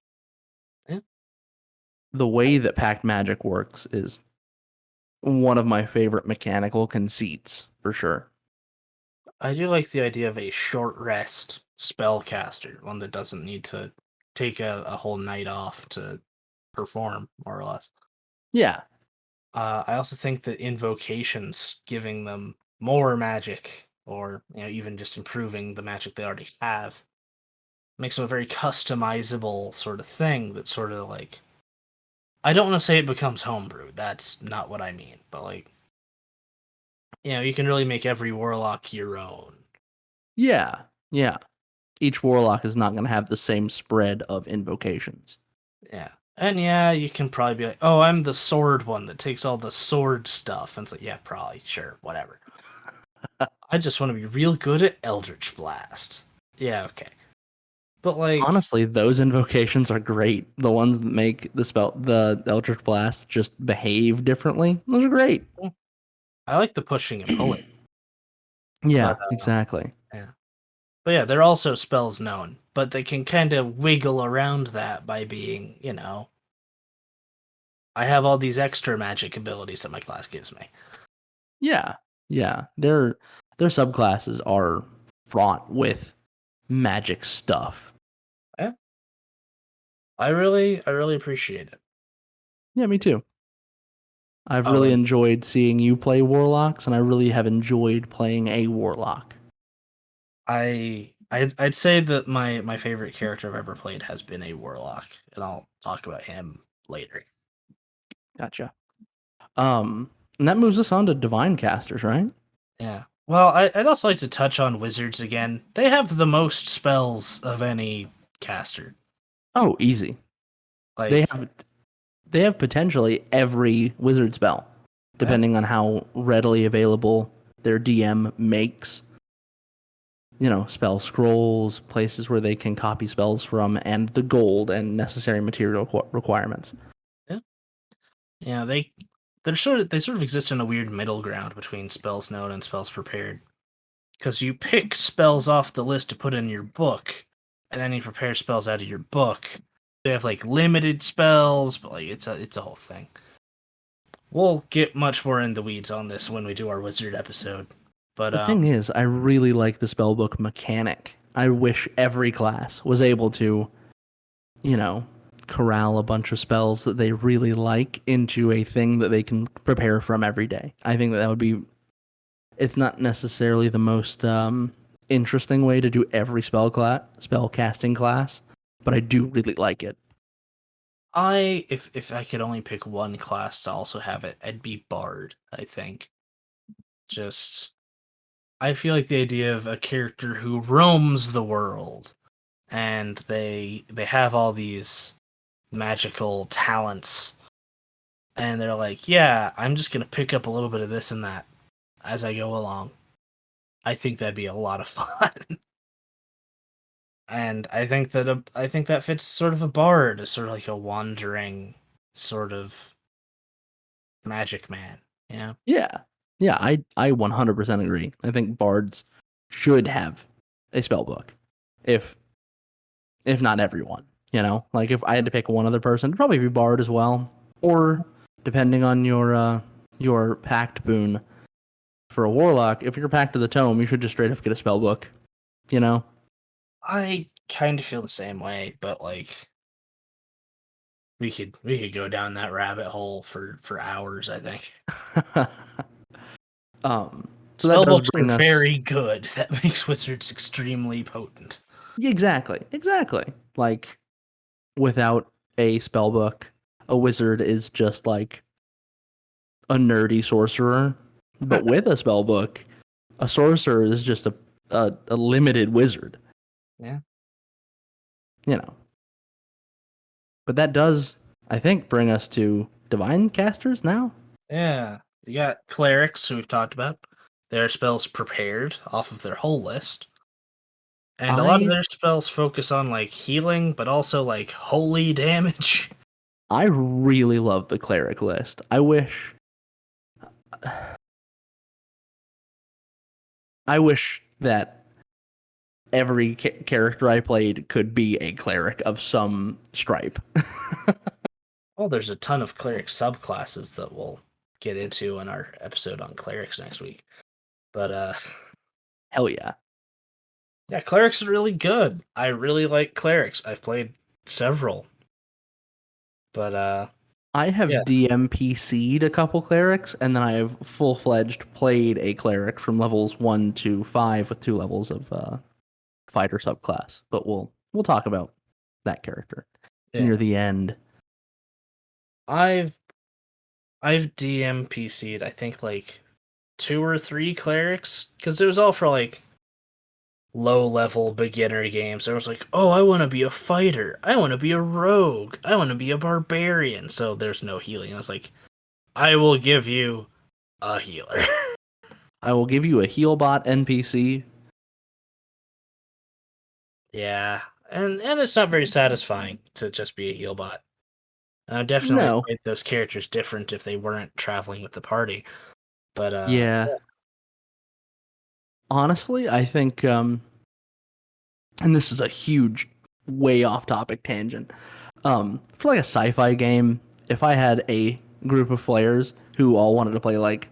Yeah. The way that Pact Magic works is one of my favorite mechanical conceits for sure. I do like the idea of a short rest spellcaster, one that doesn't need to take a whole night off to perform, more or less. Yeah. I also think that invocations, giving them more magic, or even just improving the magic they already have, makes them a very customizable sort of thing. That sort of like, I don't want to say it becomes homebrew. That's not what I mean. But like, you can really make every warlock your own. Yeah. Yeah. Each warlock is not going to have the same spread of invocations. Yeah. And yeah, you can probably be like, oh, I'm the sword one that takes all the sword stuff. And it's like, yeah, probably, sure, whatever. I just want to be real good at Eldritch Blast. Yeah, okay. But like, Honestly, those invocations are great. The ones that make the Eldritch Blast just behave differently. Those are great. I like the pushing and pulling. But Yeah, exactly. yeah. But yeah, they're also spells known, but they can kind of wiggle around that by being, I have all these extra magic abilities that my class gives me. Yeah, yeah. Their subclasses are fraught with magic stuff. Yeah. I really appreciate it. Yeah, me too. I've Oh, really and enjoyed seeing you play warlocks, and I really have enjoyed playing a warlock. I'd say that my favorite character I've ever played has been a warlock, and I'll talk about him later. Gotcha. And that moves us on to divine casters, right? Yeah. Well, I'd also like to touch on wizards again. They have the most spells of any caster. Oh, easy. They Like, have they have potentially every wizard spell, yeah, depending on how readily available their DM makes. Spell scrolls, places where they can copy spells from, and the gold and necessary material requirements. yeah, yeah. They sort of exist in a weird middle ground between spells known and spells prepared. Because you pick spells off the list to put in your book, and then you prepare spells out of your book. They have like limited spells, but like it's a whole thing. We'll get much more in the weeds on this when we do our wizard episode. But The thing is, I really like the spellbook mechanic. I wish every class was able to, you know, corral a bunch of spells that they really like into a thing that they can prepare from every day. I think that would be. It's not necessarily the most interesting way to do every spell casting class, but I do really like it. if I could only pick one class to also have it, I'd be Bard, I think. Just I feel like the idea of a character who roams the world and they have all these magical talents and they're like, yeah, I'm just gonna pick up a little bit of this and that as I go along. I think that'd be a lot of fun. And I think that fits sort of a bard, as sort of like a wandering sort of magic man, you know? Yeah, yeah, I 100% agree. I think bards should have a spell book, if if not everyone. Like if I had to pick one other person, it'd probably be bard as well, or depending on your pact boon for a warlock. If you're pact to the tome, you should just straight up get a spell book. You know. I kind of feel the same way, but like we could go down that rabbit hole for hours, I think. um. So that does Spellbooks are bring us. very good. That makes wizards extremely potent. Yeah, exactly. Like without a spell book, a wizard is just like a nerdy sorcerer. But with a spell book, a sorcerer is just a limited wizard. Yeah. You know. But that does, I think, bring us to divine casters now. Yeah. You got clerics who we've talked about. Their spells prepared off of their whole list. And a lot of I their spells focus on like healing, but also like holy damage. I really love the cleric list. I wish that every character I played could be a cleric of some stripe. Well, there's a ton of cleric subclasses that we'll get into in our episode on clerics next week. But Hell yeah. yeah, clerics are really good. I really like clerics. I've played several. But I have yeah, DMPC'd a couple clerics, and then I have full fledged played a cleric from levels 1 to 5 with 2 levels of fighter subclass. But we'll talk about that character near yeah. the end. I've DMPC'd I think like 2 or 3 clerics because it was all for like low level beginner games. There was like, oh, I want to be a fighter. I want to be a rogue. I want to be a barbarian. So there's no healing. I was like, I will give you a healer. I will give you a healbot NPC. Yeah, and it's not very satisfying to just be a heal bot. And I definitely No. fight those characters different if they weren't traveling with the party. But Yeah. Honestly, I think and this is a huge way off topic tangent. For like a sci-fi game, if I had a group of players who all wanted to play like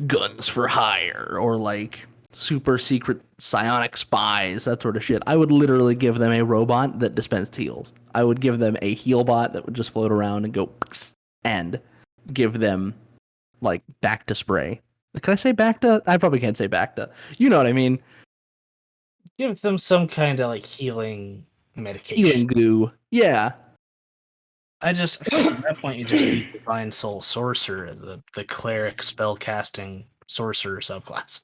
guns for hire or like super secret psionic spies, that sort of shit, I would literally give them a robot that dispensed heals. I would give them a heal bot that would just float around and go and give them like back to spray. Can I say back to? I probably can't say back to. You know what I mean? give them some kind of like healing medication. Healing goo. Yeah. I feel like at that point you just need Divine Soul Sorcerer, the cleric spellcasting sorcerer subclass.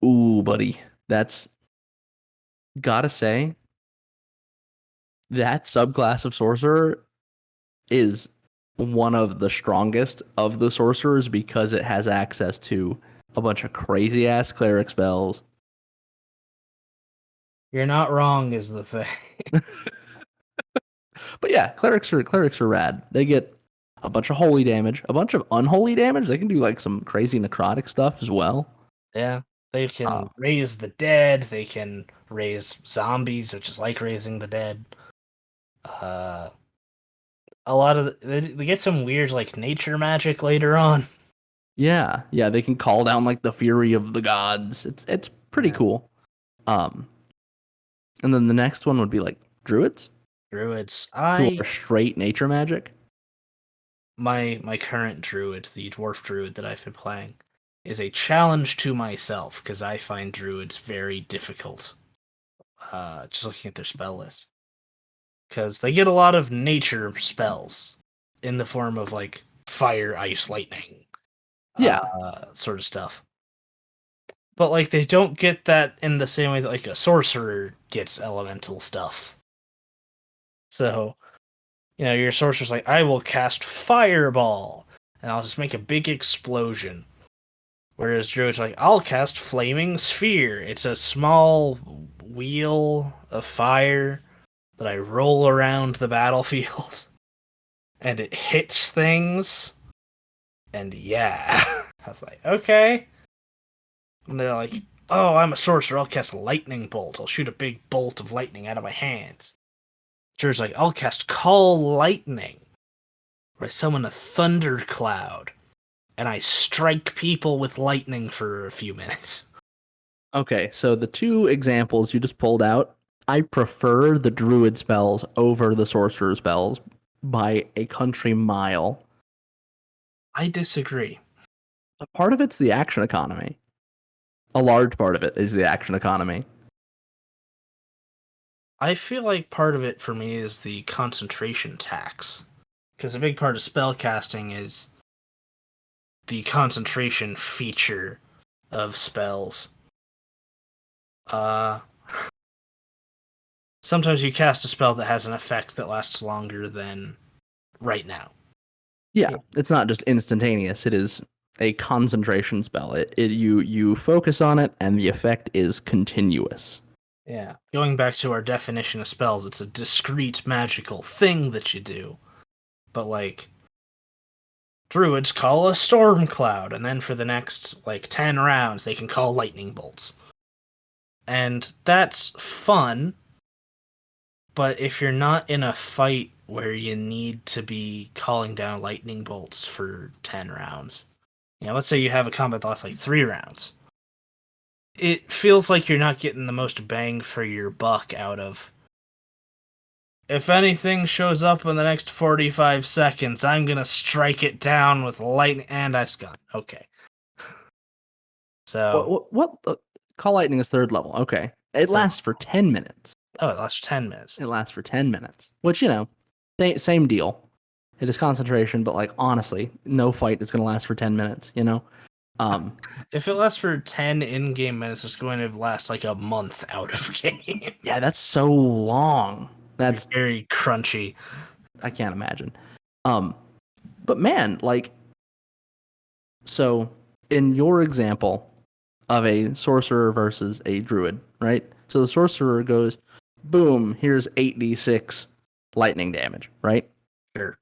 Ooh, buddy. That's gotta say, that subclass of sorcerer is one of the strongest of the sorcerers because it has access to a bunch of crazy ass cleric spells. You're not wrong, is the thing. But yeah, clerics are rad. They get a bunch of holy damage, a bunch of unholy damage. They can do like some crazy necrotic stuff as well. Yeah, they Uh, can raise the dead. They can raise zombies, which is like raising the dead. Uh, a lot of they get some weird like nature magic later on. yeah, they can call down like the fury of the gods. It's pretty Yeah. cool. Um, and then the next one would be like druids, Druids. who are straight nature magic. My current druid, the dwarf druid that I've been playing, is a challenge to myself because I find druids very difficult. Just looking at their spell list, because they get a lot of nature spells in the form of like fire, ice, lightning, Yeah, sort of stuff. But like they don't get that in the same way that like a sorcerer gets elemental stuff. So, your sorcerer's like, I will cast fireball and I'll just make a big explosion. Whereas druid's like, I'll cast flaming sphere. It's a small wheel of fire that I roll around the battlefield and it hits things. And yeah. I was like, okay. And they're like, oh, I'm a sorcerer. I'll cast lightning bolt. I'll shoot a big bolt of lightning out of my hands. Drew's like, I'll cast call lightning. Where I summon a thundercloud. And I strike people with lightning for a few minutes. okay, so the two examples you just pulled out, I prefer the druid spells over the sorcerer spells by a country mile. I disagree. A part of it's the action economy. A large part of it is the action economy. I feel like part of it for me is the concentration tax. Because a big part of spellcasting is the concentration feature of spells. Uh, Sometimes you cast a spell that has an effect that lasts longer than right now. Yeah, it's not just instantaneous. It is a concentration spell. You focus on it and the effect is continuous. Yeah. Going back to our definition of spells, it's a discrete magical thing that you do. But like druids call a storm cloud, and then for the next like 10 rounds they can call lightning bolts. And that's fun, but if you're not in a fight where you need to be calling down lightning bolts for 10 rounds, let's say you have a combat that lasts like 3 rounds, it feels like you're not getting the most bang for your buck out of if anything shows up in the next 45 seconds, I'm gonna strike it down with lightning and ice gun. Okay. So, Call Lightning is third level. Okay. It so lasts for 10 minutes. oh, it lasts for 10 minutes. It lasts for 10 minutes, which, same deal. It is concentration, but like honestly, no fight is going to last for 10 minutes, If it lasts for 10 in-game minutes, it's going to last like a month out of game. Yeah, that's so long. That's very crunchy. I can't imagine. But man, like, so in your example of a sorcerer versus a druid, right? So the sorcerer goes, boom, here's 8d6 lightning damage, right? Sure.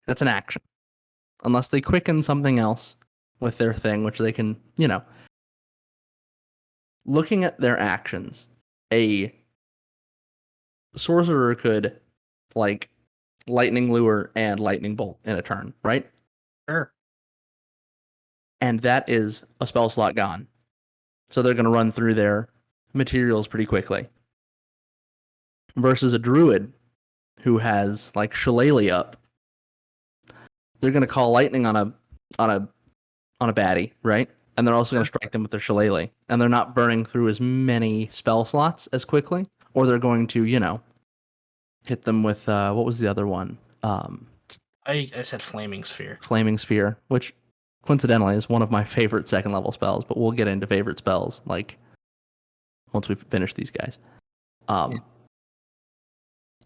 That's an action. Unless they quicken something else with their thing, which they can, looking at their actions, a sorcerer could, like, lightning lure and lightning bolt in a turn, right? Sure. And that is a spell slot gone. So they're going to run through their materials pretty quickly. Versus a druid who has like Shillelagh up, they're going to call lightning on a baddie, right? And they're also going to strike them with their Shillelagh, and they're not burning through as many spell slots as quickly, or they're going to, hit them with what was the other one? I said Flaming Sphere. Flaming Sphere, which coincidentally is one of my favorite second level spells, but we'll get into favorite spells like once we finish these guys.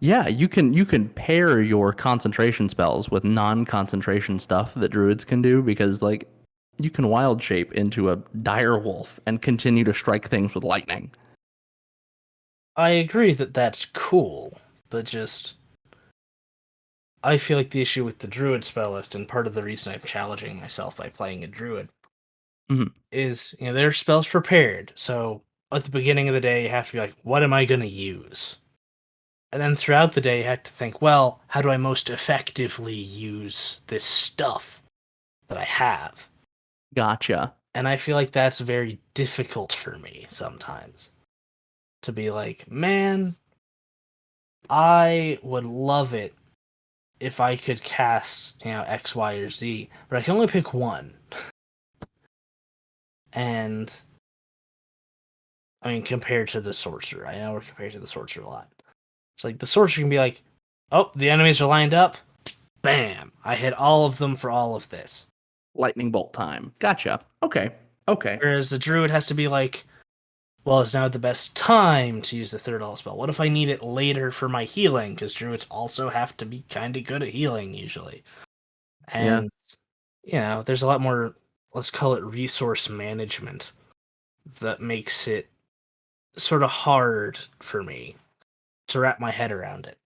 Yeah, you can pair your concentration spells with non-concentration stuff that druids can do, because like you can wild shape into a dire wolf and continue to strike things with lightning. I agree that that's cool, but just I feel like the issue with the druid spell list, and part of the reason I'm challenging myself by playing a druid, is their spells prepared. So at the beginning of the day, you have to be like, what am I going to use? And then throughout the day, you have to think, well, how do I most effectively use this stuff that I have? Gotcha. And I feel like that's very difficult for me sometimes. To be like, man, I would love it if I could cast, X, Y, or Z, but I can only pick one. And, I mean, compared to the sorcerer, I know we're compared to the sorcerer a lot. It's like the sorcerer can be like, oh, the enemies are lined up. Bam! I hit all of them for all of this. Lightning bolt time. Gotcha. Okay. Whereas the druid has to be like, well, it's now the best time to use the third level spell. What if I need it later for my healing? Because druids also have to be kind of good at healing usually. And, there's a lot more, let's call it resource management, that makes it sort of hard for me to wrap my head around it.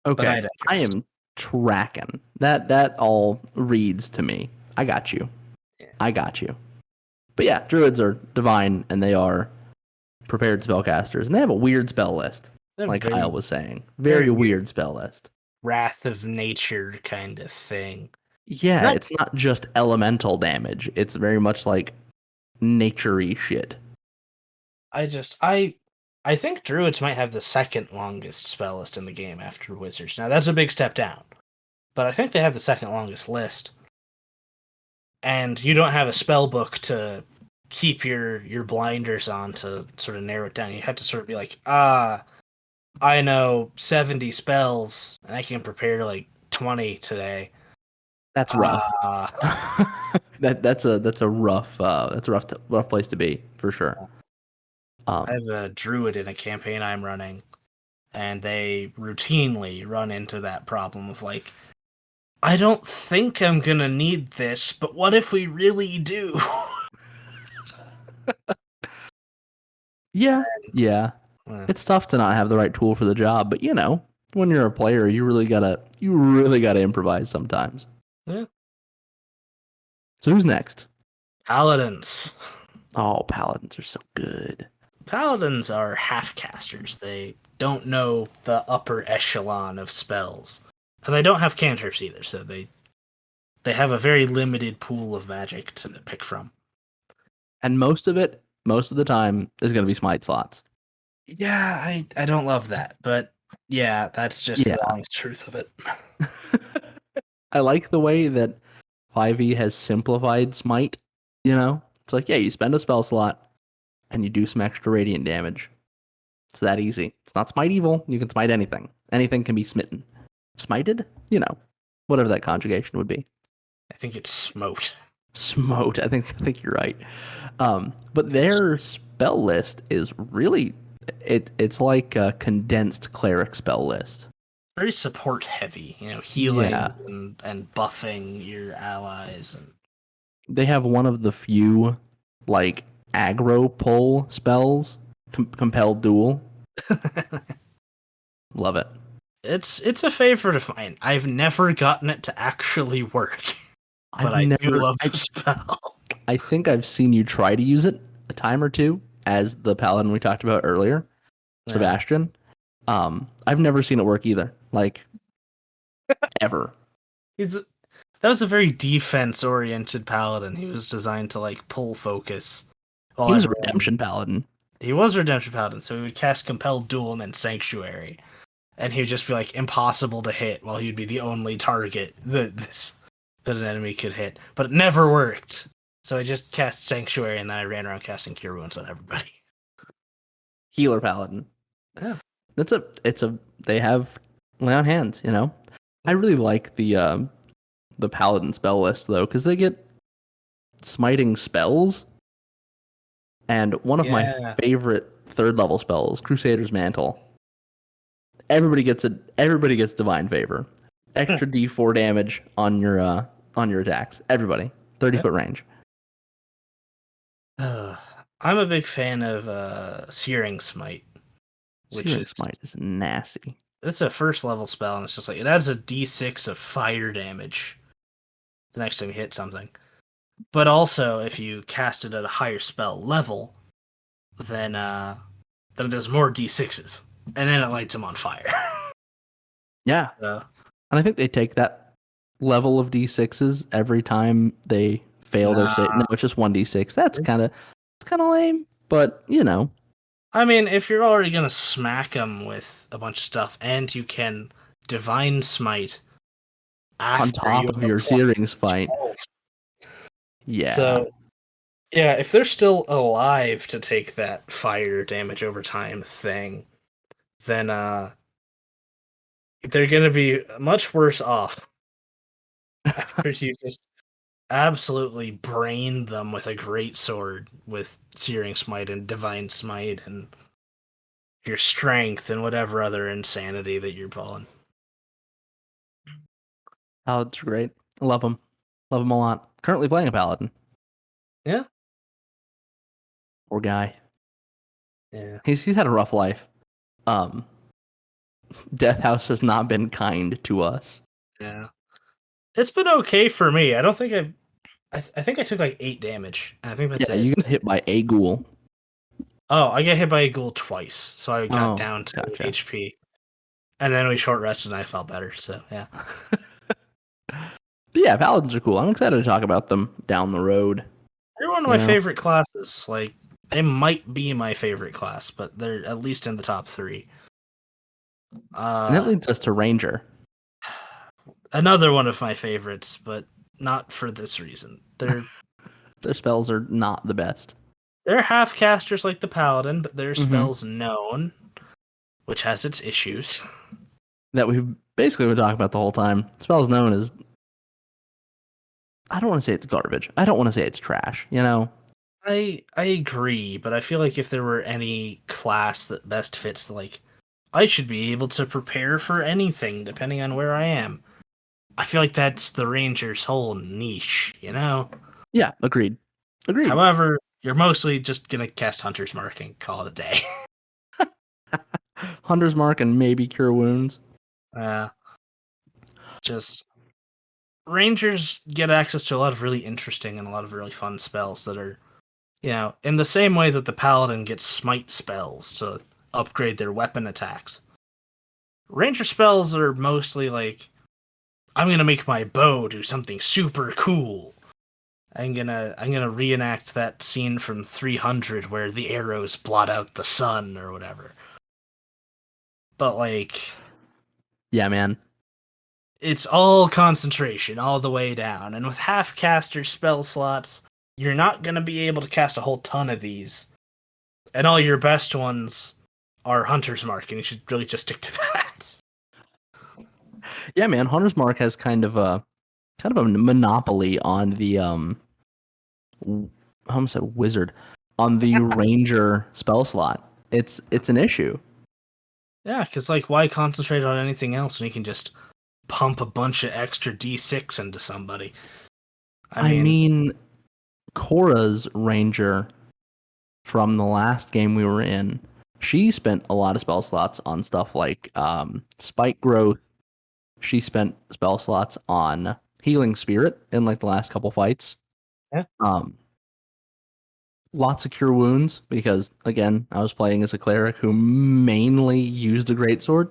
Okay. I am tracking. That all reads to me. I got you. Yeah. I got you. But yeah, druids are divine, and they are prepared spellcasters, and they have a weird spell list, like Kyle was saying. Very weird spell list. Wrath of nature kind of thing. Yeah, it's not just elemental damage. It's very much like nature-y shit. I think druids might have the second longest spell list in the game after wizards. Now that's a big step down, but I think they have the second longest list. And you don't have a spell book to keep your blinders on to sort of narrow it down. You have to sort of be like, I know 70 spells and I can prepare like 20 today. That's rough. That's a rough place to be for sure. I have a druid in a campaign I'm running, and they routinely run into that problem of like, I don't think I'm gonna need this, but what if we really do? Yeah. It's tough to not have the right tool for the job, but when you're a player, you really gotta improvise sometimes. Yeah. So who's next? Paladins. Oh, paladins are so good. Paladins are half-casters. They don't know the upper echelon of spells. And they don't have cantrips either, so they have a very limited pool of magic to pick from. And most of the time, is going to be smite slots. Yeah, I don't love that, but yeah, that's just Yeah. the honest truth of it. I like the way that 5e has simplified smite, you know? It's like, yeah, you spend a spell slot and you do some extra radiant damage. It's that easy. It's not smite evil. You can smite anything. Anything can be smitten. Smited? You know, whatever that conjugation would be. I think it's smote. Smote. I think you're right. But their spell list is really it's like a condensed cleric spell list. Very support heavy, healing Yeah. and buffing your allies and They have one of the few like aggro pull spells, compelled duel. Love it. it's a favorite of mine. I've never gotten it to actually work, but I've I do never love the spell. I think I've seen you try to use it a time or two as the paladin we talked about earlier, Yeah. Sebastian. I've never seen it work either. Like ever. He's that was a very defense oriented paladin. He was designed to like pull focus while He was a everyone redemption paladin. he was Redemption Paladin, so he would cast Compelled Duel and then Sanctuary. And he would just be like impossible to hit while he'd be the only target that an enemy could hit. But it never worked. So I just cast Sanctuary and then I ran around casting Cure Wounds on everybody. Healer paladin. Yeah. They have lay on hands, you know? I really like the paladin spell list though, because they get smiting spells. And one of my Yeah. favorite third level spells, Crusader's Mantle. Everybody gets divine favor. Extra D4 damage on your attacks. Everybody. 30-foot range. I'm a big fan of Searing Smite, which Searing is Smite is nasty. it's a first level spell, and it's just like it adds a D6 of fire damage the next time you hit something. But also, if you cast it at a higher spell level, then it does more D6s, and then it lights them on fire. Yeah. So, And I think they take that level of D6s every time they fail their save. No, it's just 1d6. It's kind of lame, but you know, I mean, if you're already gonna smack them with a bunch of stuff, and you can Divine Smite on after top you of have your applied Searing's fight. spells. Yeah. So, yeah, if they're still alive to take that fire damage over time thing, then they're gonna be much worse off after you just absolutely brain them with a great sword with Searing Smite and Divine Smite and your strength and whatever other insanity that you're pulling. Paladins are great. I love them. Love them a lot. Currently playing a paladin. Yeah. Poor guy. Yeah. He's had a rough life. Um, Death House has not been kind to us. Yeah. It's been okay for me. I don't think I think I took like 8 damage. I think that's Yeah, it. you got hit by a ghoul. Oh, I got hit by a ghoul twice, so I got Oh, down to gotcha. HP. And then we short rested and I felt better, so yeah. But yeah, paladins are cool. I'm excited to talk about them down the road. They're one of my favorite classes. Like, they might be my favorite class, but they're at least in the top 3. And that leads us to Ranger. Another one of my favorites, but not for this reason. They're Their spells are not the best. they're half casters like the Paladin, but their Mhm. spells known, which has its issues. That we've basically been talking about the whole time. Spells known as, I don't want to say it's garbage. I don't want to say it's trash, you know? I agree, but I feel like if there were any class that best fits, like, I should be able to prepare for anything depending on where I am. I feel like that's the Ranger's whole niche, you know? Yeah, agreed. However, you're mostly just gonna cast Hunter's Mark and call it a day. Hunter's Mark and maybe Cure Wounds. Just Rangers get access to a lot of really interesting and a lot of really fun spells that are, in the same way that the Paladin gets smite spells to upgrade their weapon attacks. Ranger spells are mostly like, I'm gonna make my bow do something super cool. I'm gonna reenact that scene from 300 where the arrows blot out the sun or whatever. But like, Yeah, man. it's all concentration all the way down, and with half caster spell slots, you're not gonna be able to cast a whole ton of these, and all your best ones are Hunter's Mark, and you should really just stick to that. Yeah, man. Hunter's Mark has kind of a monopoly on the I almost said wizard on the ranger spell slot. It's an issue. Yeah, because like, why concentrate on anything else when you can just pump a bunch of extra d6 into somebody? I mean, Cora's ranger from the last game we were in, she spent a lot of spell slots on stuff like spike growth. She spent spell slots on healing spirit in like the last couple fights. Yeah. Lots of cure wounds because again, I was playing as a cleric who mainly used a greatsword.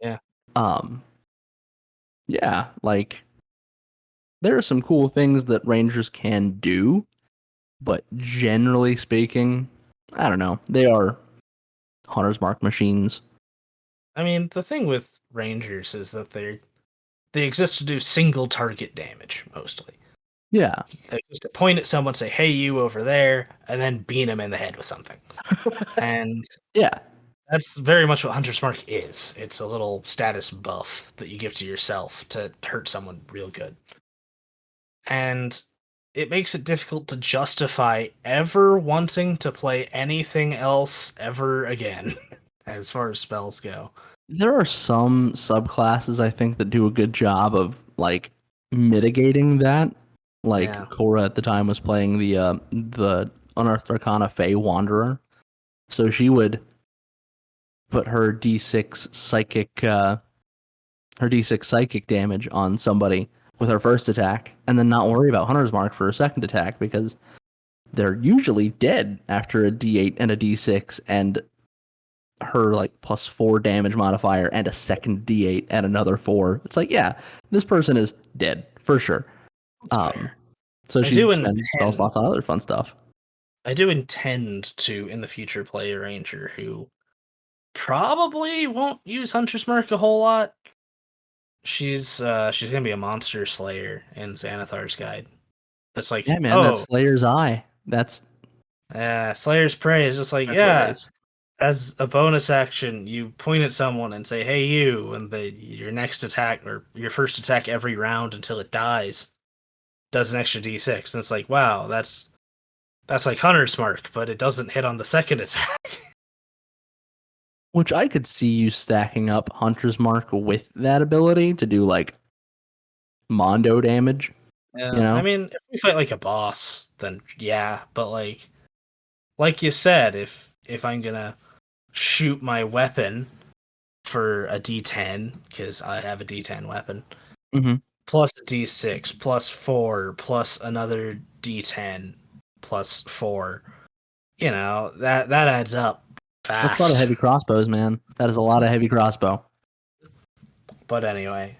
Yeah. Um, yeah, like there are some cool things that rangers can do, but generally speaking, I don't know. They are hunter's mark machines. I mean, the thing with rangers is that they exist to do single target damage mostly. Yeah. They just point at someone, say, "Hey, you over there," and then beat them in the head with something. And Yeah. that's very much what Hunter's Mark is. It's a little status buff that you give to yourself to hurt someone real good. And it makes it difficult to justify ever wanting to play anything else ever again, as far as spells go. There are some subclasses I think that do a good job of like mitigating that. Like Yeah. Cora at the time was playing the Unearthed Arcana Fey Wanderer, so she would put her D6 psychic damage on somebody with her first attack, and then not worry about Hunter's Mark for her second attack because they're usually dead after a D8 and a D6 and her like +4 damage modifier and a second D8 and another 4. It's like, yeah, this person is dead for sure. That's fair. So I do she'd spend spell intend slots on other fun stuff. I do intend to in the future play a ranger who probably won't use Hunter's Mark a whole lot. She's gonna be a monster slayer in Xanathar's Guide. That's like, Yeah, man, that's oh, Slayer's Eye. That's Slayer's Prey is just like, that's what it yeah. is. As a bonus action, you point at someone and say, "Hey, you," and your next attack or your first attack every round until it dies does an extra d6, and it's like, wow, that's like Hunter's Mark, but it doesn't hit on the second attack. Which I could see you stacking up Hunter's Mark with that ability to do like Mondo damage, you Yeah, I know? mean, if we fight like a boss, then yeah, but like you said, if I'm gonna shoot my weapon for a D10 because I have a D10 weapon, Mm-hmm. plus a D6 plus 4 plus another D10 plus 4, that adds up That's a lot of fast. heavy crossbows, man. That is a lot of heavy crossbow. But anyway,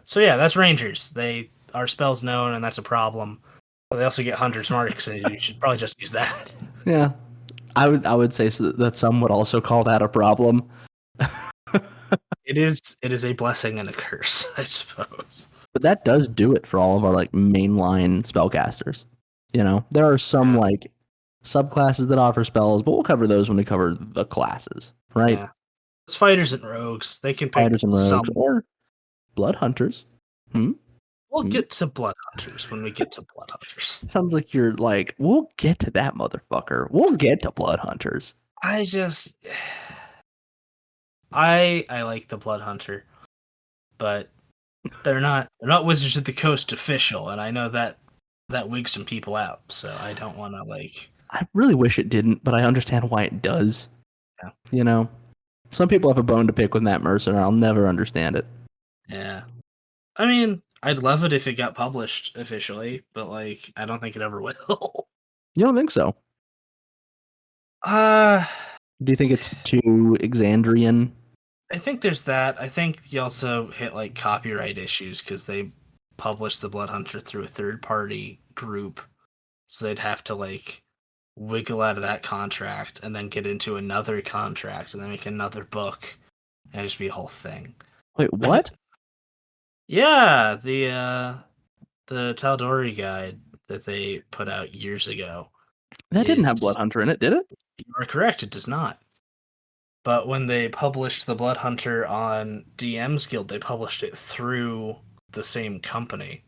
so yeah, that's rangers. They are spells known, and that's a problem. But they also get hunter's marks, and you should probably just use that. Yeah, I would say that some would also call that a problem. It is a blessing and a curse, I suppose. But that does do it for all of our like mainline spellcasters. You know, there are some like subclasses that offer spells, but we'll cover those when we cover the classes, right? Yeah, it's fighters and rogues. They can pick Fighters and rogues some. or blood hunters. Hmm? We'll Hmm? get to blood hunters when we get to blood hunters. Sounds like you're like, we'll get to that motherfucker. We'll get to blood hunters. I just, I like the blood hunter, but they're not Wizards of the Coast official, and I know that wigs some people out. So I don't want to like. I really wish it didn't, but I understand why it does. Yeah. You know, some people have a bone to pick with Matt Mercer, and I'll never understand it. Yeah. I mean, I'd love it if it got published officially, but like, I don't think it ever will. You don't think so? uh, Do you think it's too Exandrian? I think there's that. I think you also hit like copyright issues because they published the Blood Hunter through a third party group. So they'd have to like wiggle out of that contract and then get into another contract and then make another book and it'd just be a whole thing. Wait, what? Yeah, the Tal'Dorei guide that they put out years ago That didn't have is, Blood Hunter in it, did it? you are correct, it does not. But when they published the Blood Hunter on DM's Guild, they published it through the same company.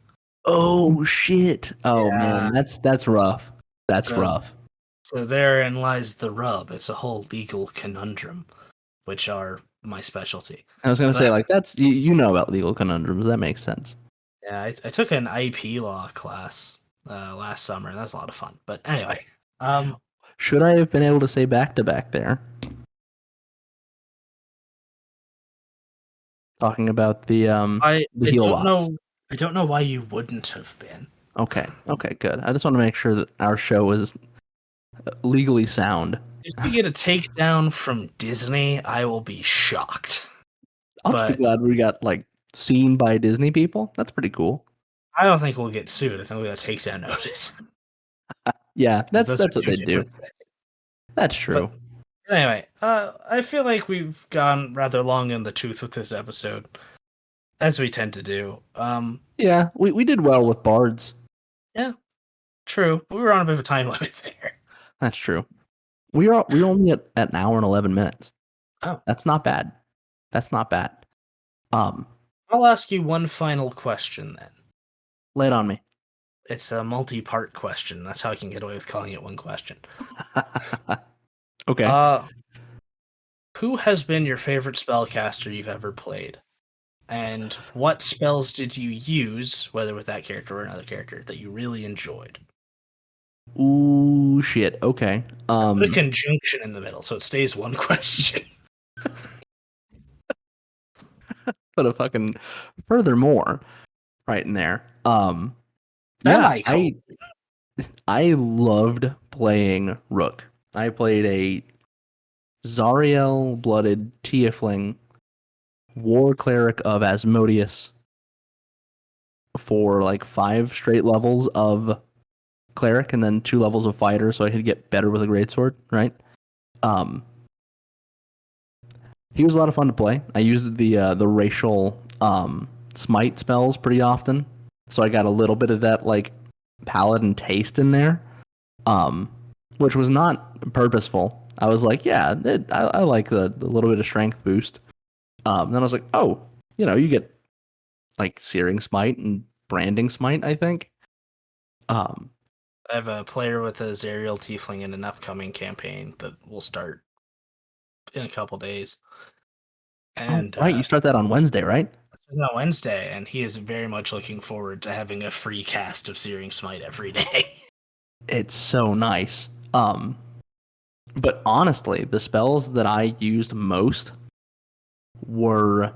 Oh shit! Oh man, Yeah. that's rough. That's So rough. so therein lies the rub. It's a whole legal conundrum, which are my specialty. I was gonna say, But like, that's you know about legal conundrums. That makes sense. yeah, I took an IP law class last summer, and that was a lot of fun. But anyway, Should I have been able to say back to back there? Talking about I the I heal don't bots. know I don't know why you wouldn't have been. Okay, good. I just want to make sure that our show is legally sound. If we get a takedown from Disney, I will be shocked. I'll just be But glad we got like seen by Disney people. That's pretty cool. I don't think we'll get sued. I think we'll get a takedown notice. Yeah, 'Cause that's those are what two they do. different things. That's true. But anyway, I feel like we've gone rather long in the tooth with this episode, as we tend to do. Yeah, we did well with bards. Yeah, true. We were on a bit of a time limit there. That's true. We're only at an hour and 11 minutes. Oh. That's not bad. That's not bad. I'll ask you one final question then. Lay it on me. It's a multi-part question. That's how I can get away with calling it one question. Okay. Who has been your favorite spellcaster you've ever played? And what spells did you use, whether with that character or another character, that you really enjoyed? Ooh, shit. Okay. Put a conjunction in the middle so it stays one question. Put a fucking furthermore right in there. Yeah, Semicolon. I loved playing Rook. I played a Zariel blooded Tiefling war cleric of Asmodeus for like 5 straight levels of cleric and then 2 levels of fighter so I could get better with a greatsword, right? He was a lot of fun to play. I used the racial smite spells pretty often, so I got a little bit of that like paladin taste in there, which was not purposeful. I was like, yeah, I like the little bit of strength boost. Then I was like, oh, you get like searing smite and branding smite, I think. I have a player with a Zariel Tiefling in an upcoming campaign that will start in a couple days. And right, you start that on Wednesday, right? it's on Wednesday, and he is very much looking forward to having a free cast of Searing Smite every day. It's so nice. But honestly, the spells that I used most were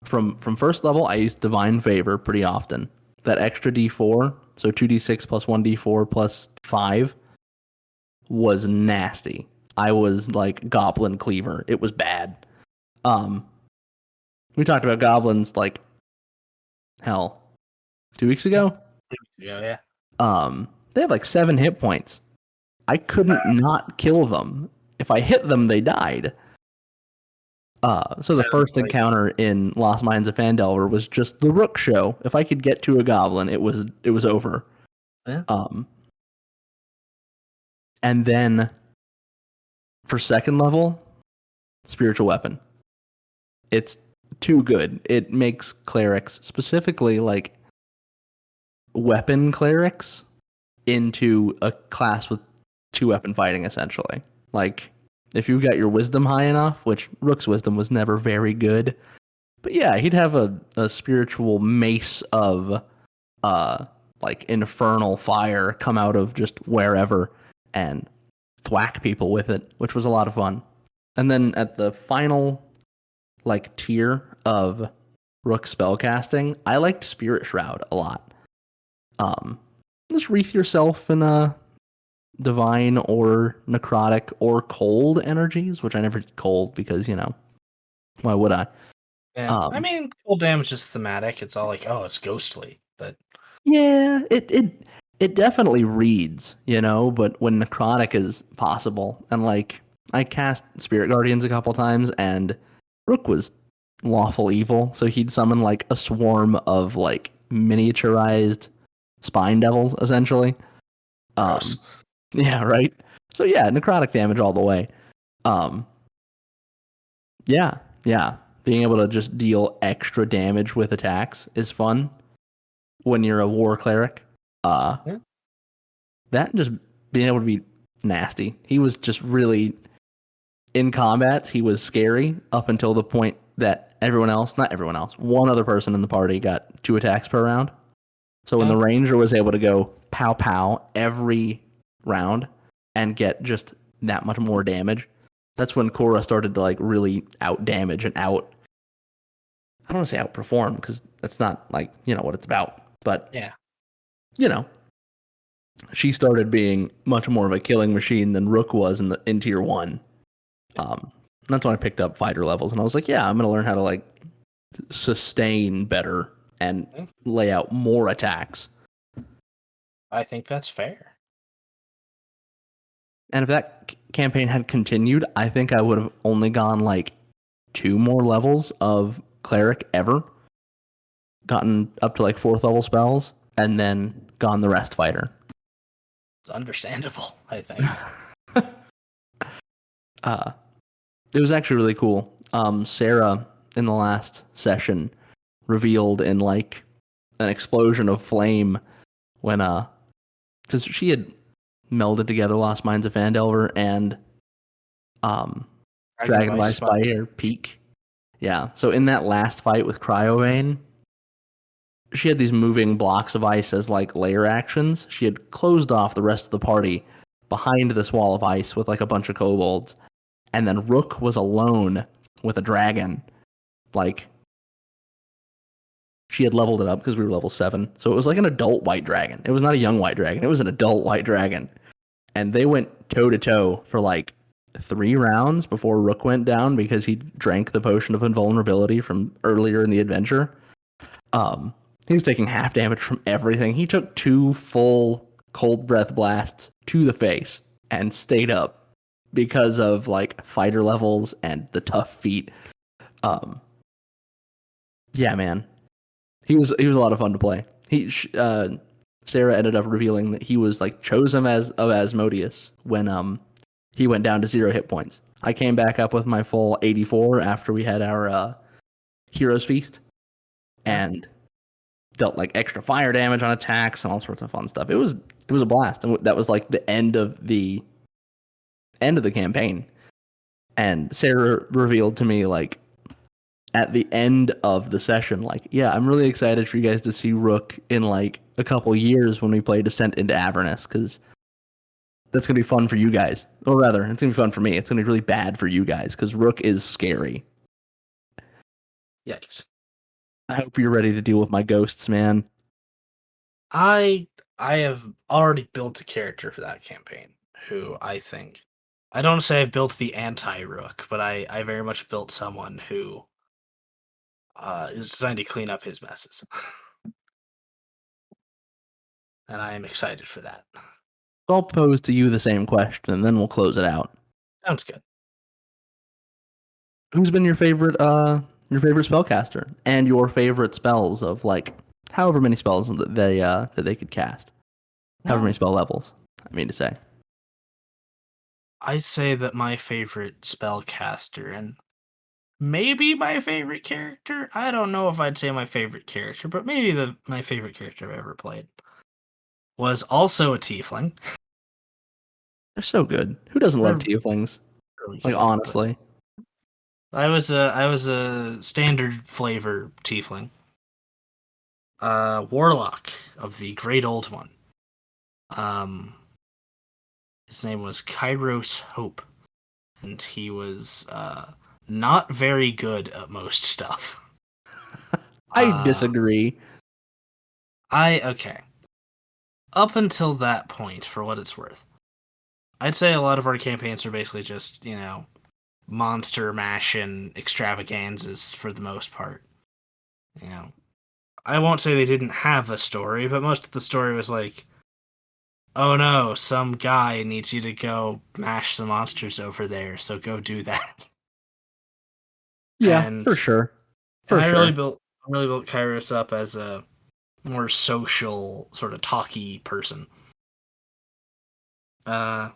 from first level. I used Divine Favor pretty often. That extra D4, so 2d6 plus 1d4 plus 5, was nasty. I was like Goblin Cleaver. It was bad. We talked about goblins like hell 2 weeks ago. Yeah. They have like 7 hit points. I couldn't not kill them. If I hit them, they died. So the first encounter in Lost Mines of Phandelver was just the Rook show. If I could get to a goblin, it was over. Yeah. And then for second level, spiritual weapon. It's too good. It makes clerics, specifically like weapon clerics, into a class with 2 weapon fighting essentially. Like if you got your wisdom high enough, which Rook's wisdom was never very good, but yeah, he'd have a spiritual mace of like infernal fire come out of just wherever and thwack people with it, which was a lot of fun. And then at the final like tier of Rook spellcasting, I liked Spirit Shroud a lot. Just wreath yourself in a divine or necrotic or cold energies, which I never did cold because, why would I? Yeah. I mean, cold damage is thematic. It's all like, oh, it's ghostly, but Yeah, it definitely reads, but when necrotic is possible, and like I cast Spirit Guardians a couple times, and Rook was lawful evil, so he'd summon like a swarm of like miniaturized spine devils, essentially. Gross. Um, yeah, right. So yeah, necrotic damage all the way. Um, yeah, yeah. Being able to just deal extra damage with attacks is fun when you're a war cleric. Uh, Yeah. that and just being able to be nasty. He was just really in combats. He was scary up until the point that not everyone else, one other person in the party got 2 attacks per round. So when Yeah. the ranger was able to go pow pow every round and get just that much more damage, that's when Korra started to like really out damage and out. I don't want to say outperform because that's not like what it's about, but Yeah. you know she started being much more of a killing machine than Rook was in tier 1. That's when I picked up fighter levels, and I was like, yeah, I'm gonna learn how to like sustain better and Yeah. lay out more attacks. I think that's fair. And if that campaign had continued, I think I would have only gone like 2 more levels of cleric ever, gotten up to like 4th level spells, and then gone the rest fighter. It's understandable, I think. It was actually really cool. Sarah in the last session revealed in like an explosion of flame when because she had melded together Lost Mines of Phandelver and Dragon by Spire Peak. Yeah. So in that last fight with Cryovane, she had these moving blocks of ice as like layer actions. She had closed off the rest of the party behind this wall of ice with like a bunch of kobolds. And then Rook was alone with a dragon. Like she had leveled it up because we were level 7. So it was like an adult white dragon. It was not a young white dragon. It was an adult white dragon. And they went toe to toe for like 3 rounds before Rook went down because he drank the potion of invulnerability from earlier in the adventure. He was taking half damage from everything. He took 2 full cold breath blasts to the face and stayed up because of like fighter levels and the tough feat. Yeah, man, he was a lot of fun to play. Sarah ended up revealing that he was like chosen as of Asmodeus when he went down to 0 hit points. I came back up with my full 84 after we had our Heroes Feast and dealt like extra fire damage on attacks and all sorts of fun stuff. It was a blast. And that was like the end of the campaign. And Sarah revealed to me like at the end of the session, like, yeah, I'm really excited for you guys to see Rook in like a couple years when we play Descent into Avernus, because that's gonna be fun for you guys. Or rather, it's gonna be fun for me. It's gonna be really bad for you guys because Rook is scary. Yikes. I hope you're ready to deal with my ghosts, man. I have already built a character for that campaign who I don't say I've built the anti-Rook, but I very much built someone who is designed to clean up his messes. And I am excited for that. So I'll pose to you the same question, and then we'll close it out. Sounds good. Who's been your favorite spellcaster and your favorite spells of like however many spells that they could cast, however many spell levels? I mean to say. I say that my favorite spellcaster and maybe my favorite character. I don't know if I'd say my favorite character, but maybe my favorite character I've ever played was also a tiefling. They're so good. Who doesn't love They're tieflings? really Like good, honestly, I was a standard flavor tiefling. Warlock of the Great Old One. Um, his name was Kairos Hope, and he was not very good at most stuff. I disagree. Okay. Up until that point, for what it's worth, I'd say a lot of our campaigns are basically just, monster mashing extravaganzas for the most part. I won't say they didn't have a story, but most of the story was like, oh no, some guy needs you to go mash the monsters over there, so go do that. Yeah, And for sure. and For sure. I really built Kairos up as a more social, sort of talky person. Uh,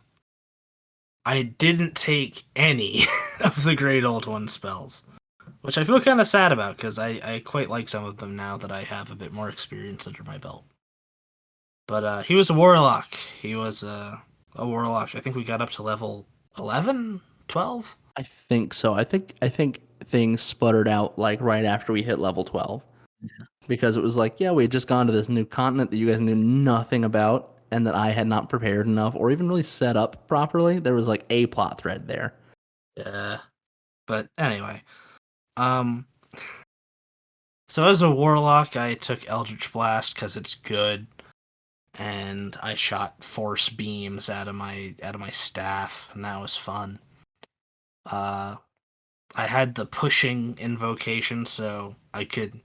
I didn't take any of the Great Old One spells, which I feel kind of sad about because I quite like some of them now that I have a bit more experience under my belt. But he was a warlock. He was a warlock. I think we got up to level 11, 12. I think so. I think things sputtered out like right after we hit level 12 because it was like, yeah, we had just gone to this new continent that you guys knew nothing about and that I had not prepared enough or even really set up properly. There was like a plot thread there. Yeah. But anyway, um, so as a warlock, I took Eldritch Blast because it's good, and I shot force beams out of my staff, and that was fun. Uh, I had the pushing invocation, so I could,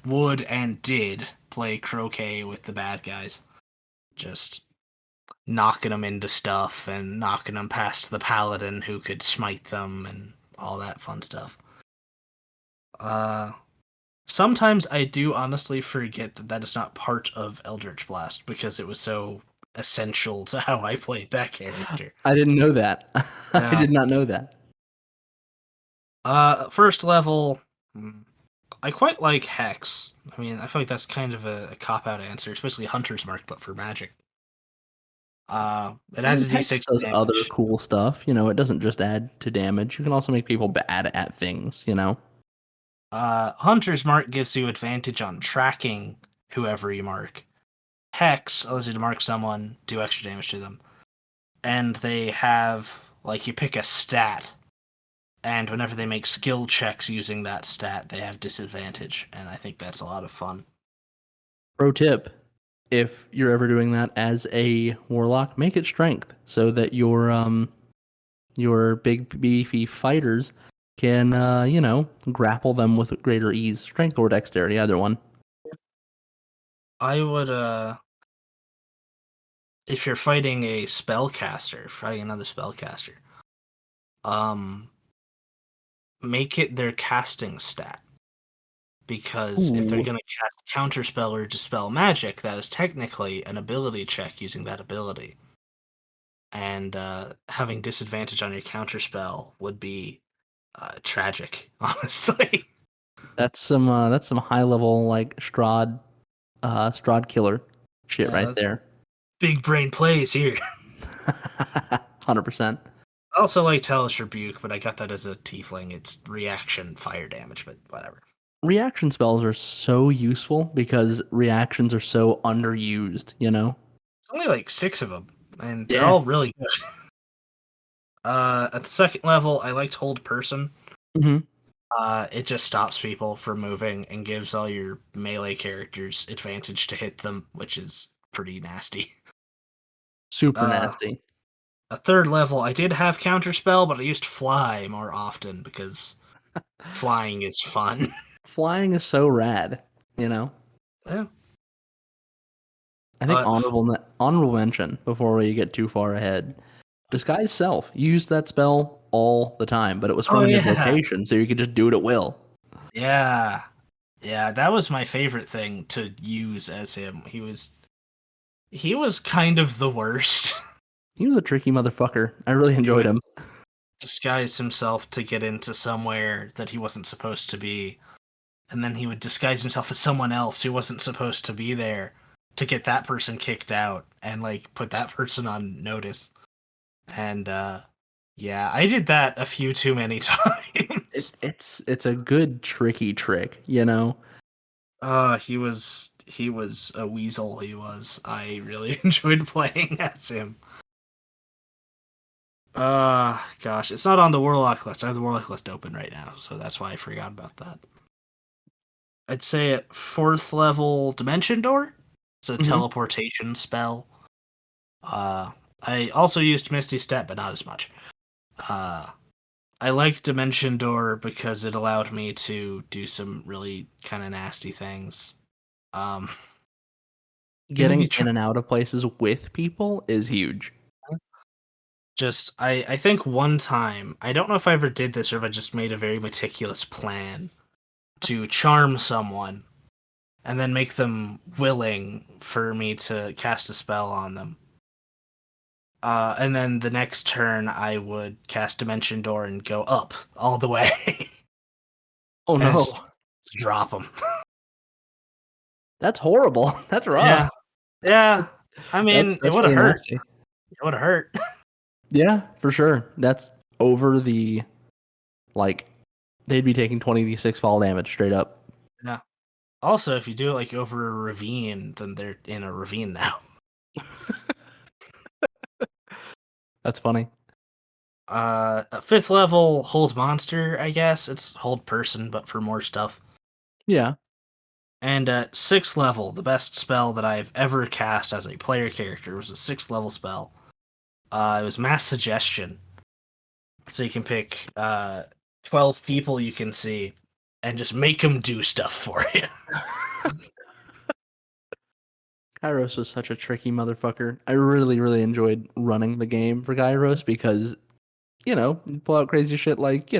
would, and did play croquet with the bad guys, just knocking them into stuff and knocking them past the paladin who could smite them and all that fun stuff. Uh, Sometimes I do honestly forget that that is not part of Eldritch Blast because it was so essential to how I played that character. I didn't know that. I Yeah. did not know that. First level, I quite like Hex. I mean, I feel like that's kind of a cop out answer, especially Hunter's Mark, but for magic. It I has mean, a Hex d6 does other damage. cool stuff. You know, it doesn't just add to damage. You can also make people bad at things, you know? Hunter's Mark gives you advantage on tracking whoever you mark. Hex allows you to mark someone, do extra damage to them. And they have, like, you pick a stat, and whenever they make skill checks using that stat, they have disadvantage, and I think that's a lot of fun. Pro tip, if you're ever doing that as a warlock, make it strength so that your big beefy fighters can grapple them with greater ease. Strength or dexterity, either one. I would, if you're fighting a spellcaster, fighting another spellcaster, um, make it their casting stat. Because if they're Ooh, going to cast counterspell or dispel magic, that is technically an ability check using that ability. And having disadvantage on your counterspell would be tragic, honestly. that's some high level like Strahd killer shit Yeah, right that's there. big brain plays here. 100%. I also like Hellish Rebuke, but I got that as a tiefling. It's reaction fire damage, but whatever. Reaction spells are so useful because reactions are so underused, you know? There's only like 6 of them, and they're Yeah. all really good. At the second level, I liked Hold Person. Hmm. It just stops people from moving and gives all your melee characters advantage to hit them, which is pretty nasty. Super Uh, nasty. a third level, I did have counterspell, but I used fly more often because flying is fun. Flying is so rad, you know? Yeah. I think Uh, f- honorable mention before we get too far ahead. Disguise self. You used that spell all the time, but it was oh from an yeah, invocation, so you could just do it at will. yeah, yeah. That was my favorite thing to use as him. He was kind of the worst. He was a tricky motherfucker. I really He enjoyed would him. disguise himself to get into somewhere that he wasn't supposed to be, and then he would disguise himself as someone else who wasn't supposed to be there to get that person kicked out and like put that person on notice. And yeah, I did that a few too many times. It's a good tricky trick, you know? He was a weasel, he was. I really enjoyed playing as him. Gosh, it's not on the Warlock list. I have the Warlock list open right now, so that's why I forgot about that. I'd say at 4th level Dimension Door. It's a Hmm. teleportation spell. Uh, I also used Misty Step, but not as much. Uh, I like Dimension Door because it allowed me to do some really kind of nasty things. Um, getting in and out of places with people is huge. I think one time, I don't know if I ever did this or if I just made a very meticulous plan to charm someone and then make them willing for me to cast a spell on them. And then the next turn, I would cast Dimension Door and go up all the way Oh and no, just drop them. that's horrible. That's rough. Yeah, yeah. I mean, it That's would have really hurt. nasty. It would have hurt. Yeah, for sure. That's over the like they'd be taking 20d6 fall damage straight up. Yeah. Also, if you do it like over a ravine, then they're in a ravine now. That's funny. A 5th level hold monster, I guess. It's hold person, but for more stuff. Yeah. And at 6th level, the best spell that I've ever cast as a player character was a 6th level spell. It was Mass Suggestion. So you can pick 12 people you can see and just make them do stuff for you. Kairos was such a tricky motherfucker. I really, really enjoyed running the game for Kairos because, you pull out crazy shit like,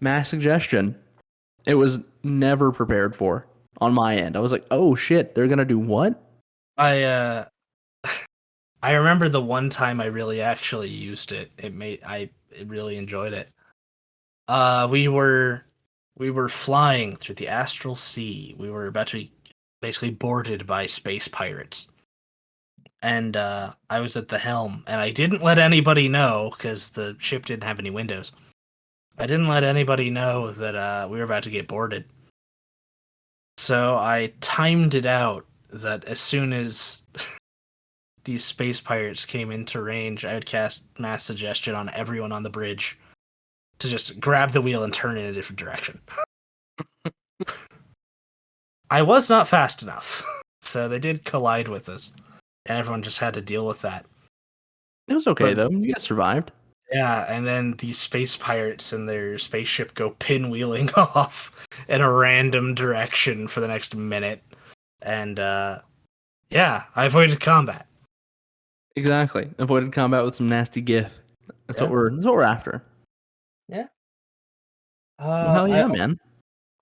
mass suggestion. It was never prepared for on my end. I was like, oh shit, they're gonna do what? I remember the one time I really actually used it. I really enjoyed it. We were flying through the astral sea. We were about to be basically boarded by space pirates. And I was at the helm, and I didn't let anybody know because the ship didn't have any windows. I didn't let anybody know that we were about to get boarded. So I timed it out that as soon as these space pirates came into range, I would cast Mass Suggestion on everyone on the bridge to just grab the wheel and turn in a different direction. I was not fast enough, so they did collide with us, and everyone just had to deal with that. It was okay though. You guys survived. Yeah, and then these space pirates and their spaceship go pinwheeling off in a random direction for the next minute, and yeah, I avoided combat. Exactly. Avoided combat with some nasty gif. That's Yeah. what we're after. Yeah. Well, hell yeah, man.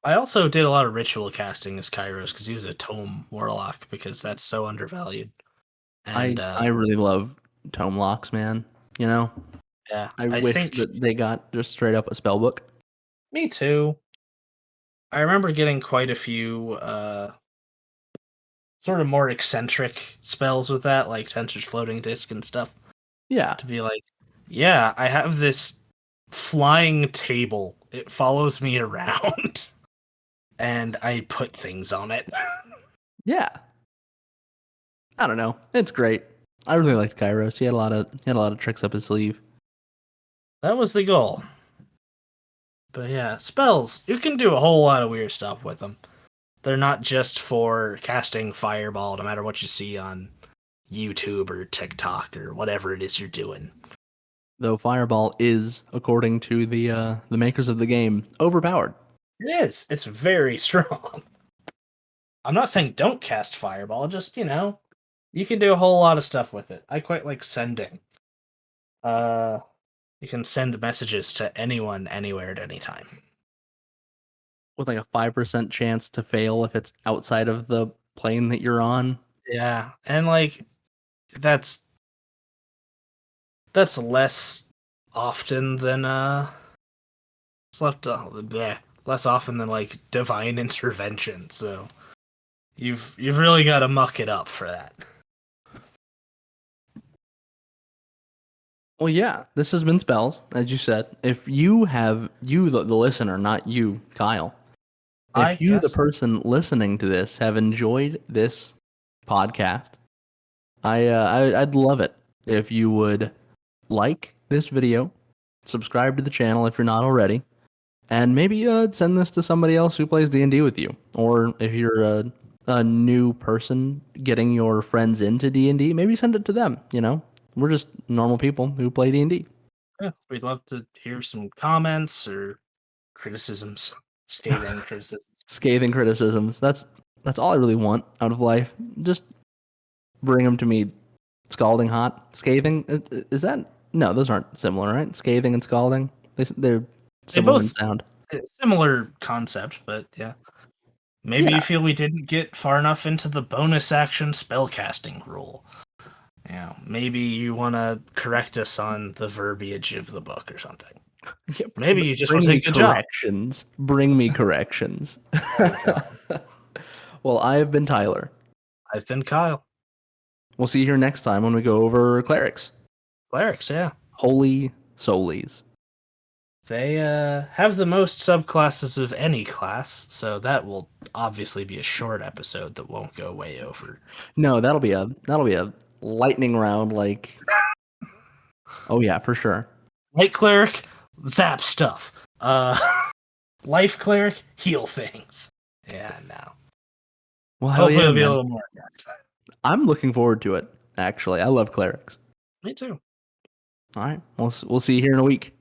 I also did a lot of ritual casting as Kairos because he was a tome warlock because that's so undervalued. And I really love tome locks, man. yeah, I wish think that they got just straight up a spell book. me too. I remember getting quite a few sort of more eccentric spells with that, like Tensor's floating disc and stuff. Yeah. To be like, yeah, I have this flying table. It follows me around, and I put things on it. Yeah. I don't know. It's great. I really liked Kairos. He had a lot of tricks up his sleeve. That was the goal. But yeah, spells. You can do a whole lot of weird stuff with them. They're not just for casting fireball, no matter what you see on YouTube or TikTok or whatever it is you're doing. Though Fireball is, according to the makers of the game, overpowered. It is. It's very strong. I'm not saying don't cast fireball, just, you can do a whole lot of stuff with it. I quite like sending. You can send messages to anyone, anywhere, at any time. With like a 5% chance to fail if it's outside of the plane that you're on. Yeah, and that's less often than less often than divine intervention. So you've really got to muck it up for that. Well, yeah, this has been Spells, as you said. If you have, the listener, not you, Kyle, if you, the person listening to this, have enjoyed this podcast, I'd love it if you would like this video, subscribe to the channel if you're not already, and maybe send this to somebody else who plays D&D with you. Or if you're a new person getting your friends into D&D, maybe send it to them, We're just normal people who play D&D. Yeah, we'd love to hear some comments or criticisms, scathing criticisms. Scathing criticisms. That's That's all I really want out of life. Just bring them to me scalding hot. Scathing? Is that? No, those aren't similar, right? Scathing and scalding? They're They similar in both sound. similar concept, but yeah. Maybe Yeah. you feel we didn't get far enough into the bonus action spellcasting rule. Yeah, maybe you want to correct us on the verbiage of the book or something. Yeah, Maybe you just want bring to me take a job. corrections. Bring me corrections. Oh, God. Well, I have been Tyler. I've been Kyle. We'll see you here next time when we go over clerics. Clerics, yeah. Holy Solies. They have the most subclasses of any class, so that will obviously be a short episode that won't go way over. No, that'll be a lightning round. Like, oh yeah, for sure. Light cleric, zap stuff. Life cleric, heal things. Yeah, no. Well, hell Hopefully yeah, it'll be a man. little more next time. I'm looking forward to it. Actually, I love clerics. Me too. All right, we'll see you here in a week.